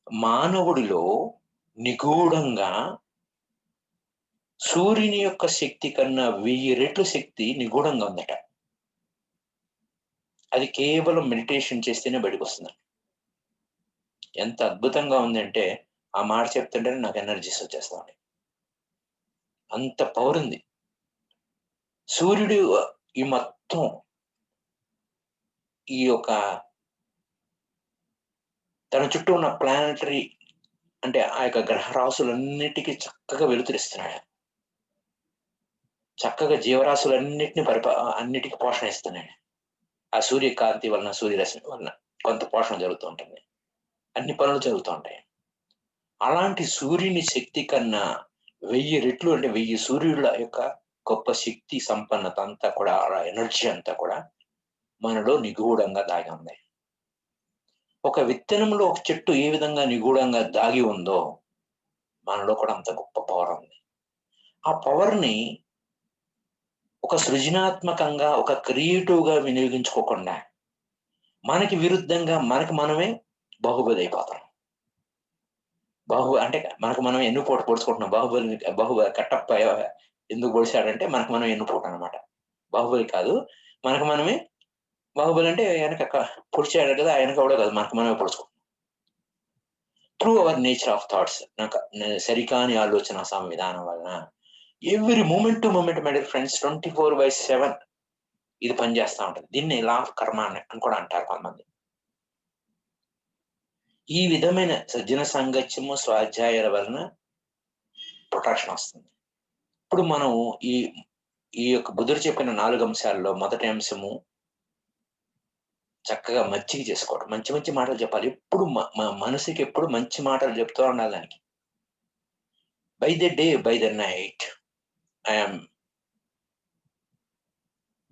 మానవుడిలో నిగూఢంగా సూర్యుని యొక్క శక్తి కన్నా 1000 రెట్లు శక్తి నిగూఢంగా ఉందట. అది కేవలం మెడిటేషన్ చేస్తేనే బయటకు వస్తుంది. ఎంత అద్భుతంగా ఉందంటే ఆ మాట చెప్తుంటేనే నాకు ఎనర్జీస్ వచ్చేస్తాయి. అంత పవర్ ఉంది. సూర్యుడు ఈ మొత్తం ఈ యొక్క తన చుట్టూ ఉన్న ప్లానటరీ అంటే ఆ యొక్క గ్రహరాశులన్నిటికీ చక్కగా వెలుతురిస్తున్నాడు. చక్కగా జీవరాశులన్నిటిని అన్నిటికీ పోషణ ఇస్తున్నాడు. ఆ సూర్యకాంతి వలన, సూర్యరశ్మి వలన కొంత పోషణ జరుగుతూ ఉంటుంది. అన్ని పనులు జరుగుతూ ఉంటాయి. అలాంటి సూర్యుని శక్తి కన్నా 1000 రెట్లు అంటే 1000 సూర్యుల యొక్క గొప్ప శక్తి సంపన్నత అంతా కూడా, ఆ ఎనర్జీ అంతా కూడా మనలో నిగూఢంగా దాగి ఉంది. ఒక విత్తనంలో ఒక చెట్టు ఏ విధంగా నిగూఢంగా దాగి ఉందో మనలో కూడా అంత గొప్ప పవర్ ఉంది. ఆ పవర్ని ఒక సృజనాత్మకంగా, ఒక క్రియేటివ్ గా వినియోగించుకోకుండా మనకి విరుద్ధంగా మనకి మనమే బాహుబలి అయిపోతాం. అంటే మనకు మనం ఎన్నుపోటు పొడుచుకుంటున్నాం. బాహుబలి కట్టప్ప ఎందుకు పొడిచాడంటే మనకు మనం ఎన్నుపోటు అనమాట. బాహుబలి కాదు, మనకు మనమే బాహుబలి అంటే వెనక పొడిచాడు కదా, వెనక కూడా కాదు, మనకు మనమే పొడుచుకుంటున్నాం. Through our nature of thoughts, నాకు సరికాని ఆలోచన సంవిధానం వలన every moment to moment my dear friends 24/7 ఇది పనిచేస్తూ ఉంటుంది. దీన్ని లా ఆఫ్ కర్మ అని కూడా అంటారు కొంతమంది. ఈ విధమైన సజ్జన సాంగత్యము, స్వాధ్యాయాల వలన ప్రొటెక్షన్ వస్తుంది. ఇప్పుడు మనం ఈ యొక్క బుద్ధుడు చెప్పిన 4 అంశాల్లో మొదటి అంశము చక్కగా మచ్చిక చేసుకోవడం. మంచి మంచి మాటలు చెప్పాలి. ఎప్పుడు మనసుకి ఎప్పుడు మంచి మాటలు చెప్తూ ఉండాలి. దానికి by the day by the night I'm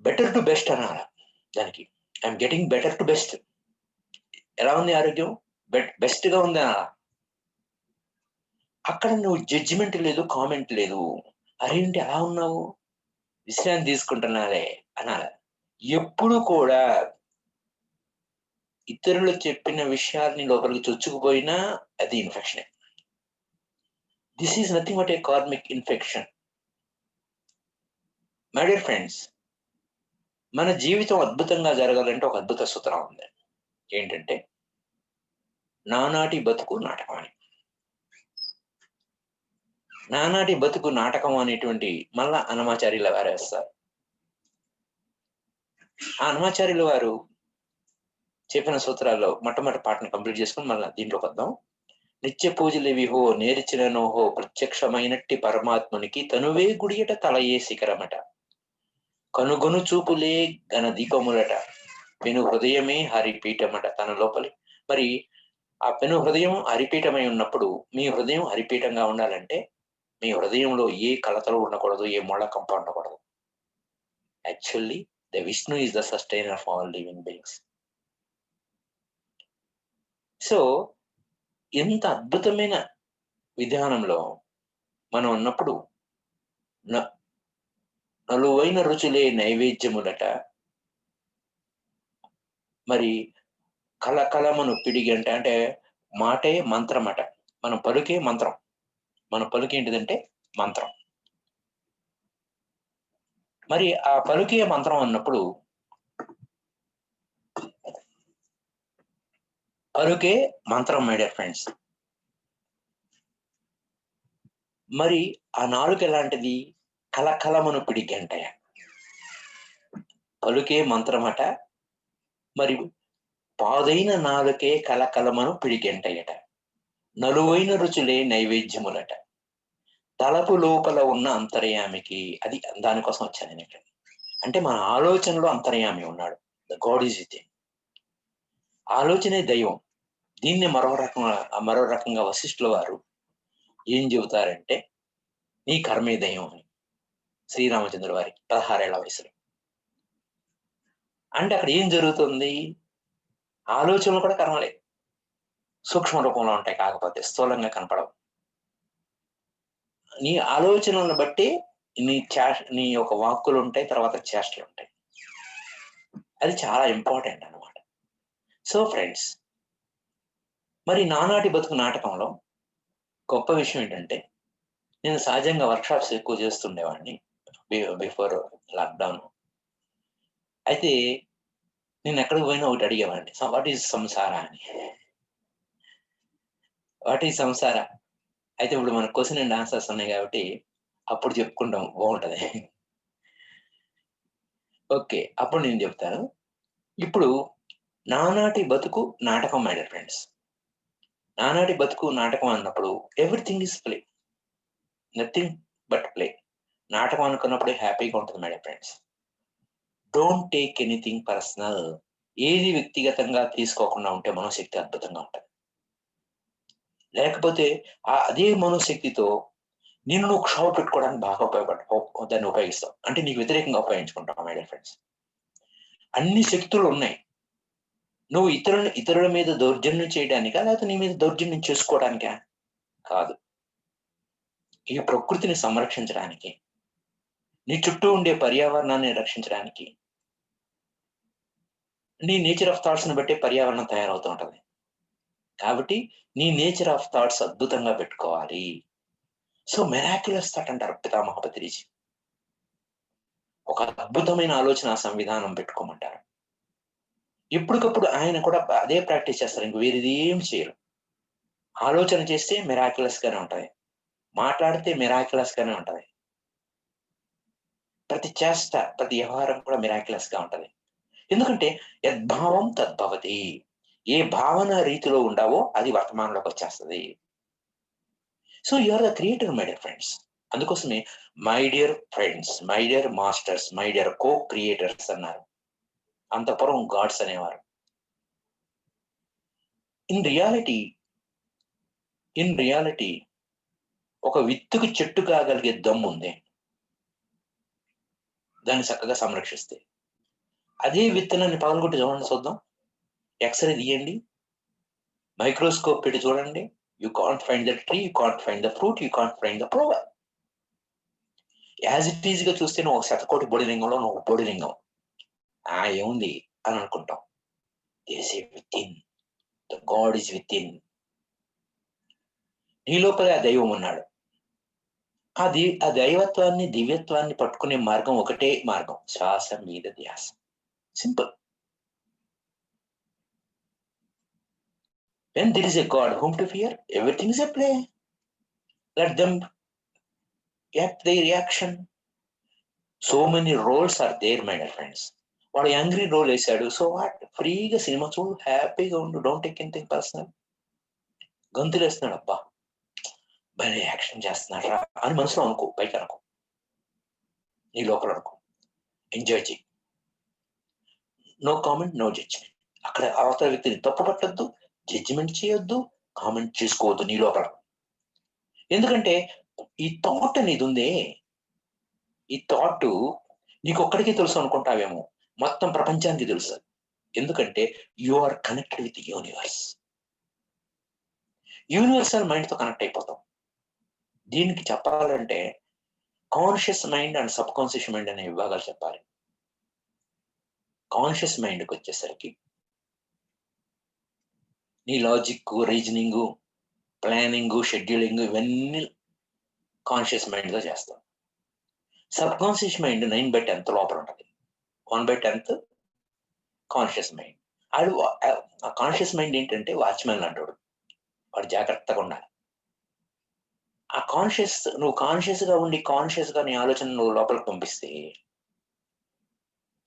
better to best అనాలి. దానికి I'm getting better to best. ఎలా ఉంది ఆరోగ్యం? బెస్ట్ గా ఉంది అనాలి. అక్కడ నువ్వు జడ్జిమెంట్ లేదు, కామెంట్ లేదు. అరేంటి అలా ఉన్నావు, విశ్రాంతి తీసుకుంటున్నారే అనాలి. ఎప్పుడు కూడా ఇతరులు చెప్పిన విషయాల్ని లోపలికి చొచ్చుకుపోయినా అది infection. This is nothing but A karmic infection. My dear friends, మన జీవితం అద్భుతంగా జరగాలంటే ఒక అద్భుత సూత్రం ఉంది. ఏంటంటే నానాటి బతుకు నాటకం అని. నానాటి బతుకు నాటకం అనేటువంటి మళ్ళా అన్నమాచార్యుల వారు వేస్తారు. ఆ అన్నమాచార్యుల వారు చెప్పిన సూత్రాల్లో మొట్టమొదటి పాటను కంప్లీట్ చేసుకుని మళ్ళీ దీంట్లోకి వద్దాం. నిత్య పూజలు విహో నేర్చిననోహో ప్రత్యక్షమైనట్టి పరమాత్మునికి తనువే గుడియట తలయే శిఖరమట, కనుగొను చూపులే ఘన దీపములట, పెను హృదయమే హరిపీఠమట. తన లోపలి మరి ఆ పెను హృదయం హరిపీఠమై ఉన్నప్పుడు మీ హృదయం హరిపీఠంగా ఉండాలంటే మీ హృదయంలో ఏ కలతలు ఉండకూడదు, ఏ మొళ్ళ కంప ఉండకూడదు. Actually the Vishnu is the sustainer of all living beings. So ఎంత అద్భుతమైన విధానంలో మనం ఉన్నప్పుడు నలువైన రుచులే నైవేద్యములట, మరి కలకలమను పిడిగి అంటే మాటే మంత్రం అట. మనం పలుకే మంత్రం, మన పలుకు ఏంటిదంటే మంత్రం. మరి ఆ పలుకే మంత్రం అన్నప్పుడు పలుకే మంత్రం మై డియర్ ఫ్రెండ్స్. మరి ఆ నాలుక ఎలాంటిది? కలకలమను పిడిగి అంటాయ. పలుకే మంత్రమట, మరి పాదైన నాలుకే కలకలమను పిడిగంటయట, నలువైన రుచులే నైవేద్యములట, తలపు లోపల ఉన్న అంతర్యామికి. అది దానికోసం వచ్చాను నేను ఇక్కడ. అంటే మన ఆలోచనలో అంతర్యామి ఉన్నాడు. The God is with him. ఆలోచనే దైవం. దీన్ని మరో రకంగా వశిష్ఠుల వారు ఏం చెబుతారంటే నీ కర్మే దైవం అని, శ్రీరామచంద్ర వారికి 16 ఏళ్ల వయసులో. అంటే అక్కడ ఏం జరుగుతుంది? ఆలోచనలు కూడా కర్మలే, సూక్ష్మ రూపంలో ఉంటాయి, కాకపోతే స్థూలంగా కనపడవు. నీ ఆలోచనలను బట్టి నీ యొక్క వాక్కులు ఉంటాయి, తర్వాత చేష్టలు ఉంటాయి. అది చాలా ఇంపార్టెంట్ అన్నమాట. సో ఫ్రెండ్స్, మరి నానాటి బతుకు నాటకంలో గొప్ప విషయం ఏంటంటే, నేను సహజంగా వర్క్షాప్స్ ఎక్కువ చేస్తుండేవాడిని బిఫోర్ లాక్డౌన్. అయితే నేను ఎక్కడికి పోయినా ఒకటి అడిగేవాడిని, వాట్ ఈజ్ సంసార అని. వాట్ ఈజ్ సంసార? అయితే ఇప్పుడు మన క్వశ్చన్ అండ్ ఆన్సర్స్ ఉన్నాయి కాబట్టి అప్పుడు చెప్పుకుంటాం, బాగుంటది. ఓకే, అప్పుడు నేను చెప్తాను. ఇప్పుడు నానాటి బతుకు నాటకం మై డియర్ ఫ్రెండ్స్. నానాటి బతుకు నాటకం అన్నప్పుడు everything is play, nothing but play. నాటకం అనుకున్నప్పుడే హ్యాపీగా ఉంటుంది my dear friends. Don't take anything personal. ఏది వ్యక్తిగతంగా తీసుకోకుండా ఉంటే మనోశక్తి అద్భుతంగా ఉంటుంది. లేకపోతే అదే మనోశక్తితో నేను నువ్వు క్షోభ పెట్టుకోవడానికి బాగా దాన్ని ఉపయోగిస్తావు. అంటే నీకు వ్యతిరేకంగా ఉపయోగించుకుంటావు మై డియర్ ఫ్రెండ్స్. అన్ని శక్తులు ఉన్నాయి. నువ్వు ఇతరుల మీద దౌర్జన్యం చేయడానికా, లేకపోతే నీ మీద దౌర్జన్యం చేసుకోవడానికా? కాదు. ఈ ప్రకృతిని సంరక్షించడానికి, నీ చుట్టూ ఉండే పర్యావరణాన్ని రక్షించడానికి. నీ నేచర్ ఆఫ్ థాట్స్ ని బట్టి పర్యావరణం తయారవుతూ ఉంటది. కాబట్టి నీ నేచర్ ఆఫ్ థాట్స్ అద్భుతంగా పెట్టుకోవాలి. సో మెరాక్యులస్ థాట్ అంటారు పితామహ పత్రిజీ. ఒక అద్భుతమైన ఆలోచన సంవిధానం పెట్టుకోమంటారు. ఎప్పటికప్పుడు ఆయన కూడా అదే ప్రాక్టీస్ చేస్తారు, ఇంక వేరేది ఏం చేయరు. ఆలోచన చేస్తే మెరాక్యులస్ గానే ఉంటది, మాట్లాడితే మెరాక్యులస్ గానే ఉంటది, ప్రతి చేష్ట ప్రతి వ్యవహారం కూడా మెరాక్యులస్ గా ఉంటది. ఎందుకంటే యద్భావం తద్భవతి. ఏ భావన రీతిలో ఉండవో అది వర్తమానంలోకి వచ్చేస్తుంది. So you are the creator my dear friends. అందుకోసమే my dear friends, my dear masters, my dear co creators అన్నారు. అంతపురం గాడ్స్ అనేవారు. ఇన్ రియాలిటీ ఒక విత్తుకు చెట్టు కాగలిగే దమ్ము ఉంది, దాన్ని చక్కగా సంరక్షిస్తే. అదే విత్తనాన్ని పగలగొట్టి చూడండి, చూద్దాం. ఎక్స్రే తీయండి, మైక్రోస్కోప్ పెట్టి చూడండి. You can't find the tree, you can't find the fruit, you can't find the flower. As it is గా చూస్తే నువ్వు ఒక శతకోటి బొడిలింగంలో నువ్వు బొడిలింగం ఏముంది అని అనుకుంటాం. The God is with in. నీ లోపల ఆ దైవం ఉన్నాడు. ఆ దైవత్వాన్ని, దివ్యత్వాన్ని పట్టుకునే మార్గం ఒకటే మార్గం, శ్వాస మీద ధ్యాస. Simple. When there is a God whom to fear, everything is a play. Let them their reaction. So many roles are there, my dear friends. వాడు యాంగ్రీ రోల్ వేసాడు, సో వాట్, ఫ్రీగా సినిమా చూడు, హ్యాపీగా ఉండు, డోంట్ టేక్ ఎనీథింగ్ పర్సనల్. గంతులు వేస్తున్నాడు, అబ్బా భలే యాక్షన్ చేస్తున్నాడు రా అని మనసులో అనుకో, పైకి అనుకో, నీ లోపల అనుకో, ఎంజాయ్ చేయి. No comment, no judgement. అక్కడ అవతల వ్యక్తిని తప్పు పట్టద్దు, జడ్జిమెంట్ చేయొద్దు, కామెంట్ చేసుకోవద్దు నీ లోపల. ఎందుకంటే ఈ థాట్ అనేది ఉందే, ఈ థాట్ నీకు ఒక్కడికే తెలుసు అనుకుంటావేమో, మొత్తం ప్రపంచానికి తెలుసు. ఎందుకంటే you are connected with universe. Universal mind తో కనెక్ట్ అయిపోతాం. దీనికి చెప్పాలంటే conscious mind and subconscious mind అనే విభాగాలు చెప్పాలి. కాన్షియస్ మైండ్కి వచ్చేసరికి నీ లాజిక్, రీజనింగ్, ప్లానింగ్, షెడ్యూలింగ్ ఇవన్నీ కాన్షియస్ మైండ్తో చేస్తాం. సబ్ కాన్షియస్ మైండ్ 9/10 లోపల ఉంటుంది. 1/10 కాన్షియస్ మైండ్. ఆడు ఆ కాన్షియస్ మైండ్ ఏంటంటే వాచ్మెన్ అంటాడు, వాడు జాగ్రత్తగా ఉండాలి. ఆ కాన్షియస్, నువ్వు కాన్షియస్ గా ఉండి కాన్షియస్ గా నీ ఆలోచన నువ్వు లోపలికి పంపిస్తే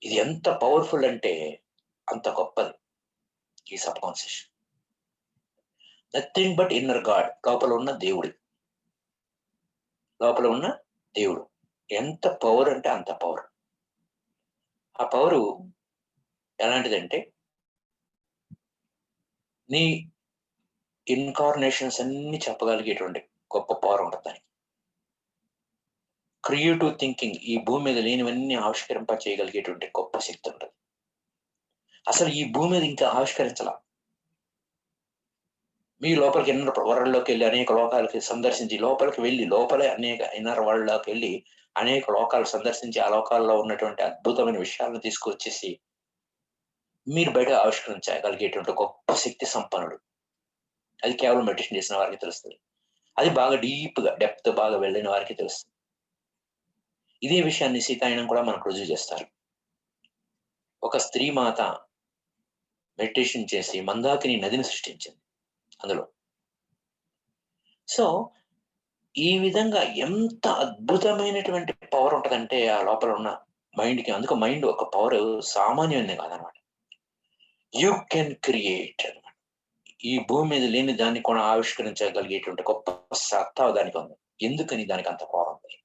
ఇది ఎంత పవర్ఫుల్ అంటే అంత గొప్పది ఈ sub conscious. Nothing but inner God, లోపల ఉన్న దేవుడు, లోపల ఉన్న దేవుడు. ఎంత పవర్ అంటే అంత పవర్. ఆ పవరు ఎలాంటిదంటే నీ ఇన్కార్నేషన్స్ అన్ని చెప్పగలిగేటువంటి గొప్ప పవర్ ఉంటుంది దానికి. క్రియేటివ్ థింకింగ్, ఈ భూమి మీద లేనివన్నీ ఆవిష్కరింప చేయగలిగేటువంటి గొప్ప శక్తి ఉంటుంది. అసలు ఈ భూమి మీద ఇంకా ఆవిష్కరించాల. మీ లోపలికి ఇన్నర్ వరల్డ్లోకి వెళ్ళి అనేక లోకాలకి సందర్శించి, లోపలికి వెళ్ళి లోపలే అనేక ఇన్నర్ వరల్డ్లోకి వెళ్ళి అనేక లోకాలు సందర్శించి, ఆ లోకాల్లో ఉన్నటువంటి అద్భుతమైన విషయాలను తీసుకొచ్చేసి మీరు బయట ఆవిష్కరించగలిగేటువంటి గొప్ప శక్తి సంపన్నుడు. అది కేవలం మెడిటేషన్ చేసిన వారికి తెలుస్తుంది. అది బాగా డీప్ గా డెప్త్ బాగా వెళ్ళిన వారికి తెలుస్తుంది. ఇదే విషయాన్ని సీతాయనం కూడా మనకు రుజువు చేస్తారు. ఒక స్త్రీ మాత మెడిటేషన్ చేసి మందాకిని నదిని సృష్టించింది అందులో. సో ఈ విధంగా ఎంత అద్భుతమైనటువంటి పవర్ ఉంటుందంటే ఆ లోపల ఉన్న మైండ్కి. అందుకు మైండ్ ఒక పవర్ సామాన్యమైనది కాదనమాట. యూ కెన్ క్రియేట్ అనమాట. ఈ భూమి మీద లేని దాన్ని కూడా ఆవిష్కరించగలిగేటువంటి గొప్ప సత్తా దానికి ఉంది. ఎందుకని దానికి అంత పవర్ ఉంది?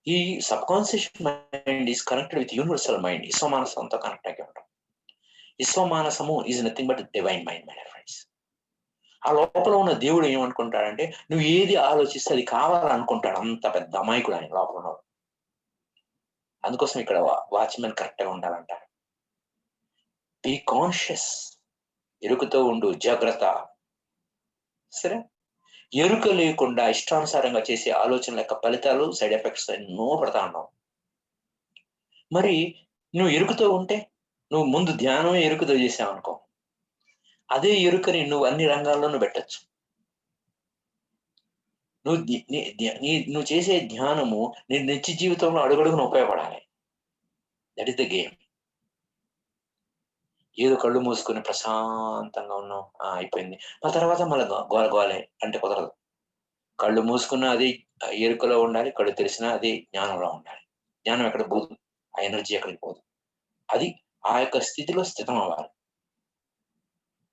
ఈ subconscious mind is connected with universal mind. విశ్వమానసంతో కనెక్ట్ అయ్యి ఉంటాం. విశ్వమానసము is nothing but divine mind, my friends. ఆ లోపల ఉన్న దేవుడు ఏమనుకుంటాడంటే నువ్వు ఏది ఆలోచిస్తే అది కావాలనుకుంటాడు. అంత పెద్ద అమాయకుడు ఆయన లోపల ఉన్నాడు. అందుకోసం ఇక్కడ వాచ్మెన్ కరెక్ట్ గా ఉండాలంటారు. బీ కాన్షియస్, ఎరుకతో ఉండు, జాగ్రత్త. సరే, ఎరుక లేకుండా ఇష్టానుసారంగా చేసే ఆలోచనల యొక్క ఫలితాలు, సైడ్ ఎఫెక్ట్స్ ఎన్నో పడతా ఉన్నావు. మరి నువ్వు ఎరుకతో ఉంటే, నువ్వు ముందు ధ్యానమే ఎరుకతో చేసావు అనుకో, అదే ఎరుకని నువ్వు అన్ని రంగాల్లోనూ పెట్టచ్చు. నువ్వు చేసే ధ్యానము నీ నిత్య జీవితంలో అడుగడుగున ఉపయోగపడాలి. That is the game. ఏదో కళ్ళు మూసుకొని ప్రశాంతంగా ఉన్నాం, అయిపోయింది, ఆ తర్వాత మళ్ళీ గోలే అంటే కుదరదు. కళ్ళు మూసుకున్నా అది ఎరుకలో ఉండాలి, కళ్ళు తెరిచినా అది జ్ఞానంలో ఉండాలి. జ్ఞానం ఎక్కడ పోదు, ఆ ఎనర్జీ ఎక్కడికి పోదు. అది ఆ యొక్క స్థితిలో స్థితం అవ్వాలి.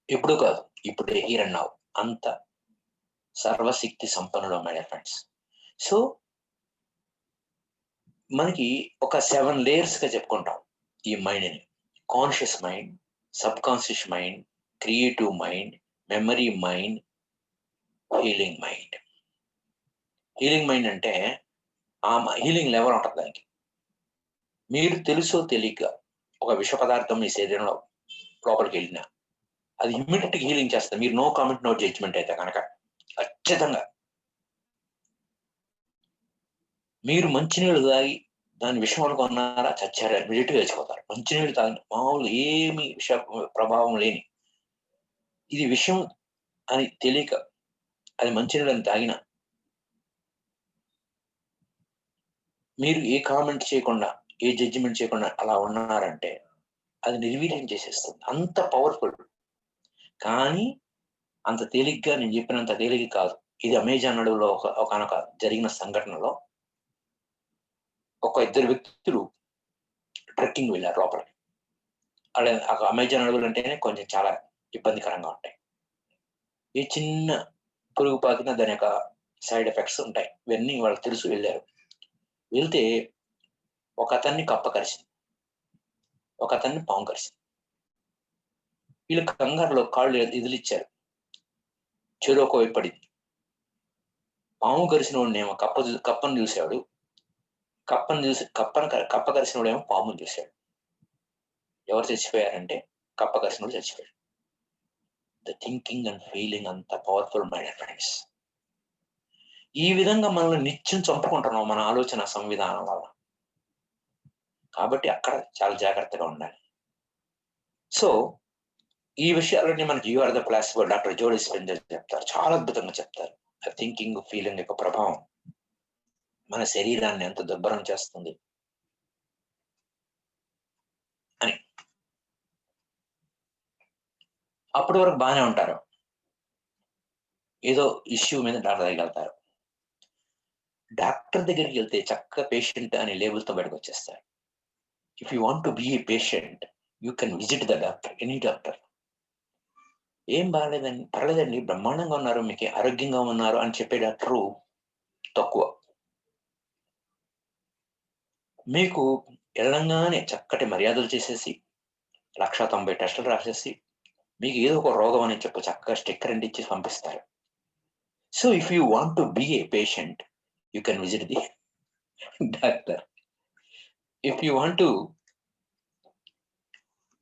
ఎప్పుడు కాదు, ఇప్పుడే, హియర్ అండ్ నౌ. అంత సర్వశక్తి సంపన్నుడు మై డియర్ ఫ్రెండ్స్. సో మనకి ఒక 7 layers గా చెప్పుకుంటాం ఈ మైండ్ని. Conscious mind, sub conscious mind, creative mind, memory mind, healing mind. Healing mind అంటే ఆ హీలింగ్ లెవెల్ ఉంటుంది దానికి. మీరు తెలుసో తెలియక ఒక విష పదార్థం మీ శరీరంలో లోపలికి వెళ్ళినా అది ఇమ్మీడియట్ గా హీలింగ్ చేస్తుంది. మీరు నో కామెంట్, నో జడ్జ్మెంట్ అయితే కనుక ఖచ్చితంగా. మీరు మంచినీళ్ళు తాగి దాని విషయం అనుకున్నారా, చచ్చారా, ఇమ్మీడియట్ గా చచ్చిపోతారు. మంచినీళ్ళు తాగి మామూలు ఏమి విష ప్రభావం లేని, ఇది విషయం అని తెలియక అది మంచినీళ్ళని తాగిన మీరు ఏ కామెంట్ చేయకుండా, ఏ జడ్జిమెంట్ చేయకుండా అలా ఉన్నారంటే అది నిర్వీర్యం చేసేస్తుంది. అంత పవర్ఫుల్. కానీ అంత తేలిగ్గా, నేను చెప్పినంత తేలిక కాదు. ఇది అమెజాన్ అడవిలో ఒకనొక జరిగిన సంఘటనలో ఇద్దరు వ్యక్తులు ట్రెక్కింగ్ వెళ్ళారు లోపలికి. అమెజాన్ అడవులు అంటేనే కొంచెం చాలా ఇబ్బందికరంగా ఉంటాయి. ఈ చిన్న పురుగు పాకిన దాని యొక్క సైడ్ ఎఫెక్ట్స్ ఉంటాయి, ఇవన్నీ వాళ్ళకి తెలుసు. వెళ్ళారు. వెళ్తే ఒక అతన్ని కప్ప కరిచింది, ఒక అతన్ని పాము కరిచింది. వీళ్ళు కంగారులో కాళ్ళు ఎదిలిచ్చారు, చెరువు వైపు పడింది. పాము కరిసిన వాడినేమో కప్పను చూశాడు, కప్ప కరిసిన వాడేమో పామును చూశాడు. ఎవరు చచ్చిపోయారంటే కప్ప కరిసిన వాడు చచ్చిపోయాడు. ద థింకింగ్ అండ్ ఫీలింగ్ అంత పవర్ఫుల్ మై డియర్ ఫ్రెండ్స్. ఈ విధంగా మనల్ని నిత్యం చంపుకుంటున్నాం మన ఆలోచన సంవిధానం వల్ల. కాబట్టి అక్కడ చాలా జాగ్రత్తగా ఉండాలి. సో ఈ విషయాలన్నీ మనకి you are the placebo doctor Joe Dispenza చెప్తారు, చాలా అద్భుతంగా చెప్తారు. థింకింగ్ ఫీలింగ్ యొక్క ప్రభావం మన శరీరాన్ని ఎంత దుర్భరం చేస్తుంది అని. అప్పటి వరకు బాగానే ఉంటారు, ఏదో ఇష్యూ మీద డాక్టర్ దగ్గరికి వెళ్తారు. డాక్టర్ దగ్గరికి వెళ్తే చక్కగా పేషెంట్ అనే లేబుల్తో బయటకు వచ్చేస్తారు. If you want to be a patient you can visit the doctor, any doctor. ఏం బాగాలేదండి, పర్లేదండి, బ్రహ్మాండంగా ఉన్నారు, మీకు ఆరోగ్యంగా ఉన్నారు అని చెప్పే డాక్టరు తక్కువ. మీకు వెళ్ళంగానే చక్కటి మర్యాదలు చేసేసి 190 టెస్టులు రాసేసి మీకు ఏదో ఒక రోగం అని చెప్పి చక్కగా స్టిక్కర్ అండ్ ఇచ్చి పంపిస్తారు. So if you want to be a patient you can visit the doctor. If you want to,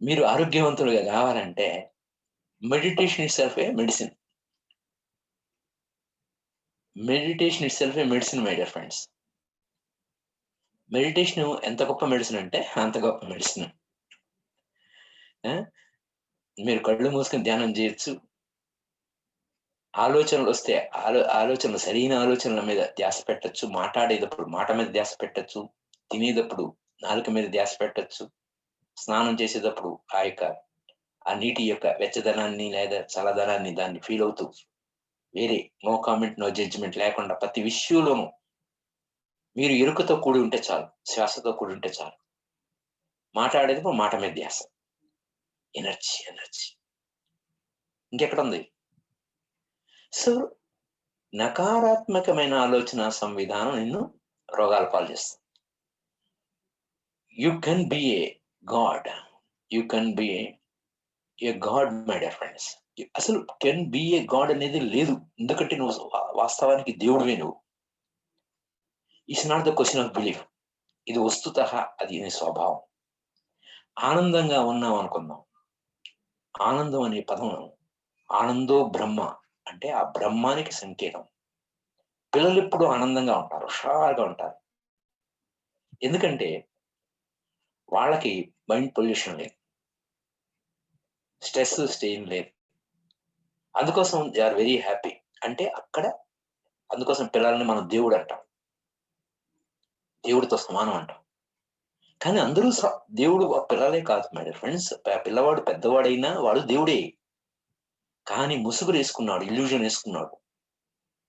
మీరు ఆరోగ్యవంతులుగా కావాలంటే meditation itself a medicine. Meditation itself a medicine my dear friends. Meditation ఎంత గొప్ప medicine అంటే అంత గొప్ప medicine. మీరు కళ్ళు మూసుకొని ధ్యానం చేయొచ్చు. ఆలోచనలు వస్తే ఆలోచనలు సరైన ఆలోచనల మీద ధ్యాస పెట్టచ్చు. మాట్లాడేటప్పుడు మాట మీద ధ్యాస పెట్టచ్చు. తినేటప్పుడు నాలుక మీద ధ్యాస పెట్టచ్చు. స్నానం చేసేటప్పుడు ఆ నీటి యొక్క వెచ్చదనాన్ని లేదా చల్లదనాన్ని దాన్ని ఫీల్ అవుతూ వేరే నో కామెంట్ నో జడ్జిమెంట్ లేకుండా ప్రతి విషయంలోనూ మీరు ఎరుకతో కూడి ఉంటే చాలు, శ్వాసతో కూడి ఉంటే చాలు. మాట్లాడేటప్పుడు మాట మీద ధ్యాస, ఎనర్జీ. ఇంకెక్కడ ఉంది? సో నకారాత్మకమైన ఆలోచన సంవిధానం నిన్ను రోగాల పాలు చేస్తుంది. You can be A God, you can be A God my dear friends. అసలు కెన్ బి ఏ గాడ్ అనేది లేదు, ఎందుకంటే నువ్వు వాస్తవానికి దేవుడివే. నువ్వు it's not the question of belief, ఇది వస్తుతః అది నీ స్వభావం. ఆనందంగా ఉన్నాం అనుకుందాం. ఆనందం అనే పదం ఆనందో బ్రహ్మ అంటే ఆ బ్రహ్మానికి సంకేతం. పిల్లలు ఎప్పుడు ఆనందంగా ఉంటారు, హుషారుగా ఉంటారు. ఎందుకంటే వాళ్ళకి మైండ్ పొల్యూషన్ లేదు, స్ట్రెస్ స్ట్రెయిన్ లేదు. అందుకోసం దే ఆర్ వెరీ హ్యాపీ. అంటే అక్కడ అందుకోసం పిల్లల్ని మనం దేవుడు అంటాం, దేవుడితో సమానం అంటాం. కానీ అందరూ దేవుడు పిల్లలే కాదు మై డియర్ ఫ్రెండ్స్. పిల్లవాడు పెద్దవాడైనా వాడు దేవుడే. కానీ ముసుగులు వేసుకున్నాడు, ఇల్యూజన్ వేసుకున్నాడు,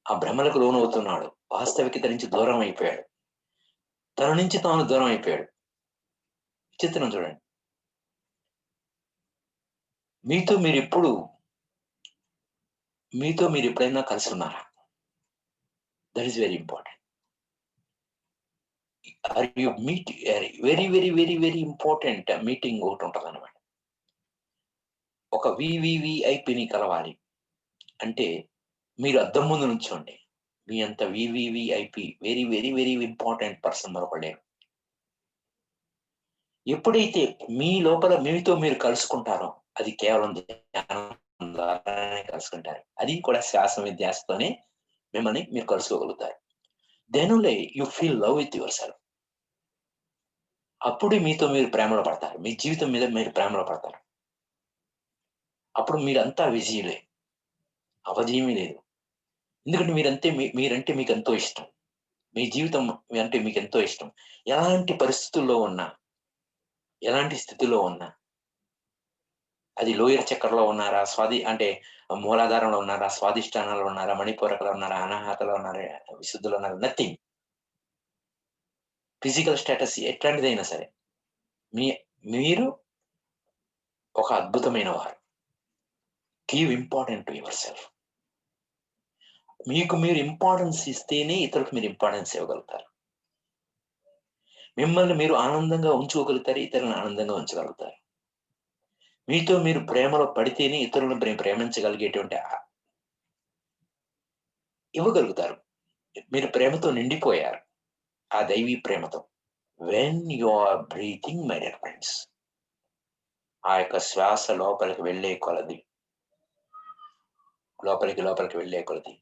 ఆ భ్రమలకు లోనవుతున్నాడు, వాస్తవికత నుంచి దూరం అయిపోయాడు, తన నుంచి తాను దూరం అయిపోయాడు. చిత్రం చూడండి. మీతో మీరు ఎప్పుడైనా కలిసి ఉన్నారా? That is very important. Are you meet very very very very important meeting ఒకటి ఉంటుంది అనమాట. ఒక వివివిఐపిని కలవాలి అంటే మీరు అద్దం ముందు నుంచోండి. మీ అంత VVVIP very very very important person మరొక లేరు. ఎప్పుడైతే మీ లోపల మీతో మీరు కలుసుకుంటారో అది కేవలం ధ్యానం ద్వారానే కలుసుకుంటారు. అది కూడా శ్వాస మీద ధ్యాసతోనే మిమ్మల్ని మీరు కలుసుకోగలుగుతారు. Then only you feel love with your self. అప్పుడు మీతో మీరు ప్రేమలో పడతారు, మీ జీవితం మీద మీరు ప్రేమలో పడతారు. అప్పుడు మీరంతా విజయులే, అవజయమే లేదు. ఎందుకంటే మీరంటే మీకు ఎంతో ఇష్టం, మీ జీవితం అంటే మీకు ఎంతో ఇష్టం. ఎలాంటి పరిస్థితుల్లో ఉన్నా, ఎలాంటి స్థితిలో ఉన్నా అది లోయర్ చక్రంలో ఉన్నారా, అంటే మూలాధారంలో ఉన్నారా, స్వాదిష్టానాలు ఉన్నారా, మణిపూరకలో ఉన్నారా, అనాహతలో ఉన్నారా, విశుద్ధులు ఉన్నారా, నథింగ్. ఫిజికల్ స్టేటస్ ఎట్లాంటిదైనా సరే మీరు ఒక అద్భుతమైన వారు. Give important to your self. మీకు మీరు ఇంపార్టెన్స్ ఇస్తేనే ఇతరులకు మీరు ఇంపార్టెన్స్ ఇవ్వగలుగుతారు. మిమ్మల్ని మీరు ఆనందంగా ఉంచుకోగలుగుతారు, ఇతరులను ఆనందంగా ఉంచగలుగుతారు. మీతో మీరు ప్రేమలో పడితేనే ఇతరులను ప్రేమించగలిగేటువంటి ఇవ్వగలుగుతారు. మీరు ప్రేమతో నిండిపోయారు, ఆ దైవీ ప్రేమతో. When you are breathing my dear friends, ఆ యొక్క శ్వాస లోపలికి వెళ్ళే కొలది, లోపలికి వెళ్ళే కొలది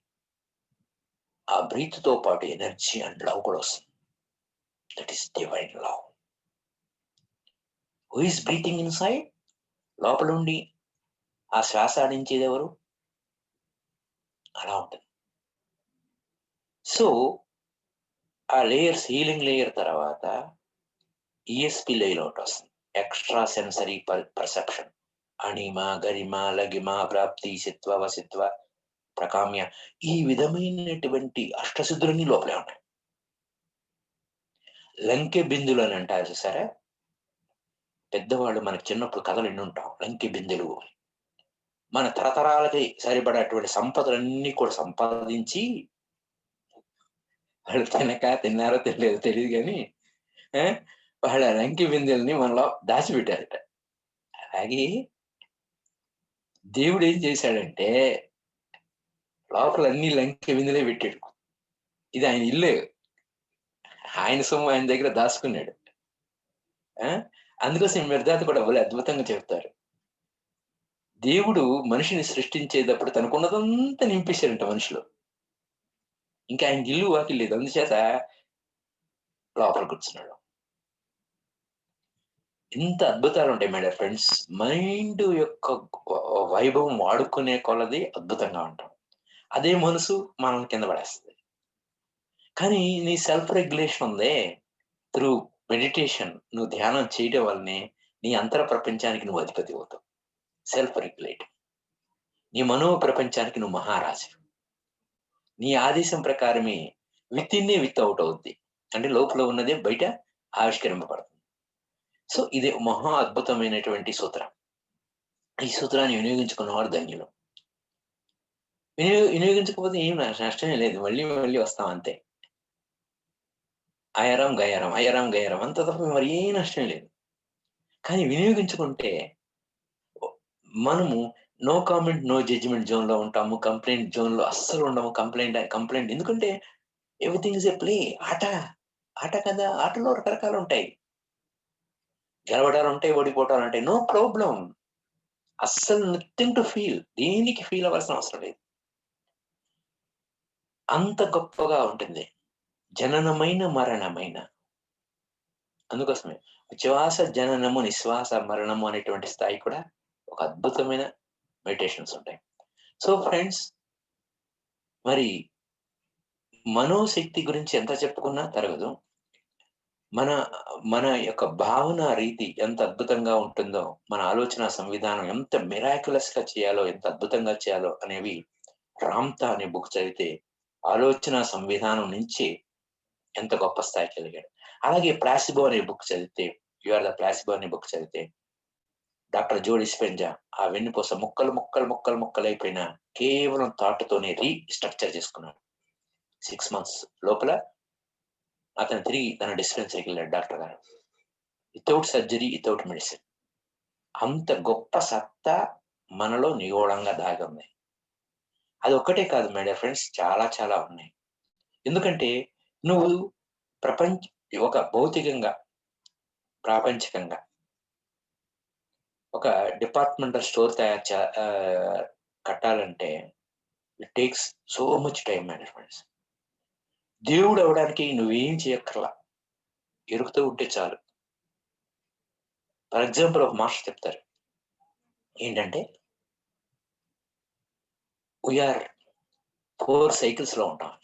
ఆ బ్రీత్ తో పాటు ఎనర్జీ అండ్ లవ్ కూడా వస్తుంది. That is divine love. Who is breathing in side? లోపల ఉండి ఆ శ్వాస ఆడించేది ఎవరు? అలా ఉంటుంది. సో ఆ లేయర్స్, హీలింగ్ లేయర్ తర్వాత ఈఎస్పి లేయర్ ఒకటి వస్తుంది, ఎక్స్ట్రా సెన్సరీ పర్సెప్షన్. అణిమ, గరిమ, లగిమ, ప్రాప్తి, సిత్వ, వసిత్వ, ప్రకామ్య, ఈ విధమైనటువంటి అష్టసిద్ధులన్నీ లోపలే ఉంటాయి. లంకె బిందులు అని అంటారు చూసారా, పెద్దవాళ్ళు మనకు చిన్నప్పుడు కథలు ఎన్ని ఉంటాం, లంకె బిందులు. మన తరతరాలకి సరిపడేటువంటి సంపదలన్నీ కూడా సంపాదించి, వాళ్ళు తిన్నారో తెలియదు కానీ వాళ్ళ లంకె బిందెల్ని మనలో దాచిపెట్టారట. అలాగే దేవుడు ఏం చేశాడంటే లోపల అన్ని లంకె బిందెలే పెట్టాడు. ఇది ఆయన ఇల్లే, ఆయన సొమ్ము ఆయన దగ్గర దాచుకున్నాడు. అందుకోసం మిర్దాత కూడా వాళ్ళు అద్భుతంగా చెప్తారు, దేవుడు మనిషిని సృష్టించేటప్పుడు తనకున్నదంతా నింపేశాడంట మనిషిలో. ఇంకా ఆయన ఇల్లు వాకి లేదు, అందుచేత లోపల కూర్చున్నాడు. ఇంత అద్భుతాలు ఉంటాయి మై డియర్ ఫ్రెండ్స్. మైండ్ యొక్క వైభవం వాడుకునే కొలది అద్భుతంగా ఉంటాం. అదే మనసు మనం కింద పడేస్తుంది. కానీ నీ సెల్ఫ్ రెగ్యులేషన్ ఉందే, త్రూ మెడిటేషన్, నువ్వు ధ్యానం చేయడం వల్లనే నీ అంతర ప్రపంచానికి నువ్వు అధిపతి అవుతావు. Self regulate. నీ మనో ప్రపంచానికి నువ్వు మహారాజు. నీ ఆదేశం ప్రకారమే విత్ అవుట్ అవుద్ది. అంటే లోపల ఉన్నదే బయట ఆవిష్కరింపబడుతుంది. సో ఇది మహా అద్భుతమైనటువంటి సూత్రం. ఈ సూత్రాన్ని వినియోగించుకున్నవాడు ధన్యులు. వినియోగించకపోతే ఏం నష్టమే లేదు, మళ్ళీ మళ్ళీ వస్తాం అంతే. అయరం గయరం అంత తప్ప మరి ఏ నష్టం లేదు. కానీ వినియోగించుకుంటే మనము no comment, no judgement zone లో ఉంటాము. కంప్లైంట్ జోన్ లో అస్సలు ఉండము. కంప్లైంట్ ఎందుకంటే ఎవ్రీథింగ్ ఇస్ ఏ ప్లే. ఆట కదా, ఆటలో రకరకాలు ఉంటాయి, గెలవడాలు ఉంటాయి, ఓడిపోవటాలు ఉంటాయి. నో ప్రాబ్లం, అస్సలు నథింగ్ టు ఫీల్. దేనికి ఫీల్ అవ్వాల్సిన అవసరం లేదు. అంత గొప్పగా ఉంటుంది జననమైన మరణమైన. అందుకోసమే ఉచ్ఛ్వాస జననము, నిశ్వాస మరణము అనేటువంటి స్థాయి కూడా ఒక అద్భుతమైన మెడిటేషన్స్ ఉంటాయి. సో ఫ్రెండ్స్, మరి మనోశక్తి గురించి ఎంత చెప్పుకున్నా తరగదు. మన యొక్క భావన రీతి ఎంత అద్భుతంగా ఉంటుందో, మన ఆలోచన సంవిధానం ఎంత మిరాక్యులస్ గా చేయాలో, ఎంత అద్భుతంగా చేయాలో అనేవి రామ్తా అనే బుక్ చదివితే ఆలోచన సంవిధానం నుంచి ఎంత గొప్ప స్థాయికి వెళ్ళాడు. అలాగే ప్లాసిబో అనే బుక్ చదివితే, యు ఆర్ ద ప్లాసిబో అనే బుక్ చదివితే డాక్టర్ జో డిస్పెంజా ఆ వెన్నుపూస ముక్కలైపోయిన కేవలం థాట్తోనే రీస్ట్రక్చర్ చేసుకున్నాడు. 6 months లోపల అతను తిరిగి తన డిస్పెన్సరీకి వెళ్ళాడు డాక్టర్ గారు, వితౌట్ సర్జరీ, వితౌట్ మెడిసిన్. అంత గొప్ప సత్తా మనలో నిగూఢంగా దాగి ఉంది. అది ఒక్కటే కాదు మై డియర్ ఫ్రెండ్స్, చాలా చాలా ఉన్నాయి. ఎందుకంటే నువ్వు ఒక భౌతికంగా, ప్రాపంచికంగా ఒక డిపార్ట్మెంటల్ స్టోర్ కట్టాలంటే it takes so much time my dear friends. దేవుడు అవడానికి నువ్వేం చేయక్కర్లా, ఎరుగుతూ ఉంటే చాలు. ఫర్ ఎగ్జాంపుల్ ఒక మాస్టర్ చెప్తారు ఏంటంటే, వీఆర్ 4 cycles లో ఉంటాం,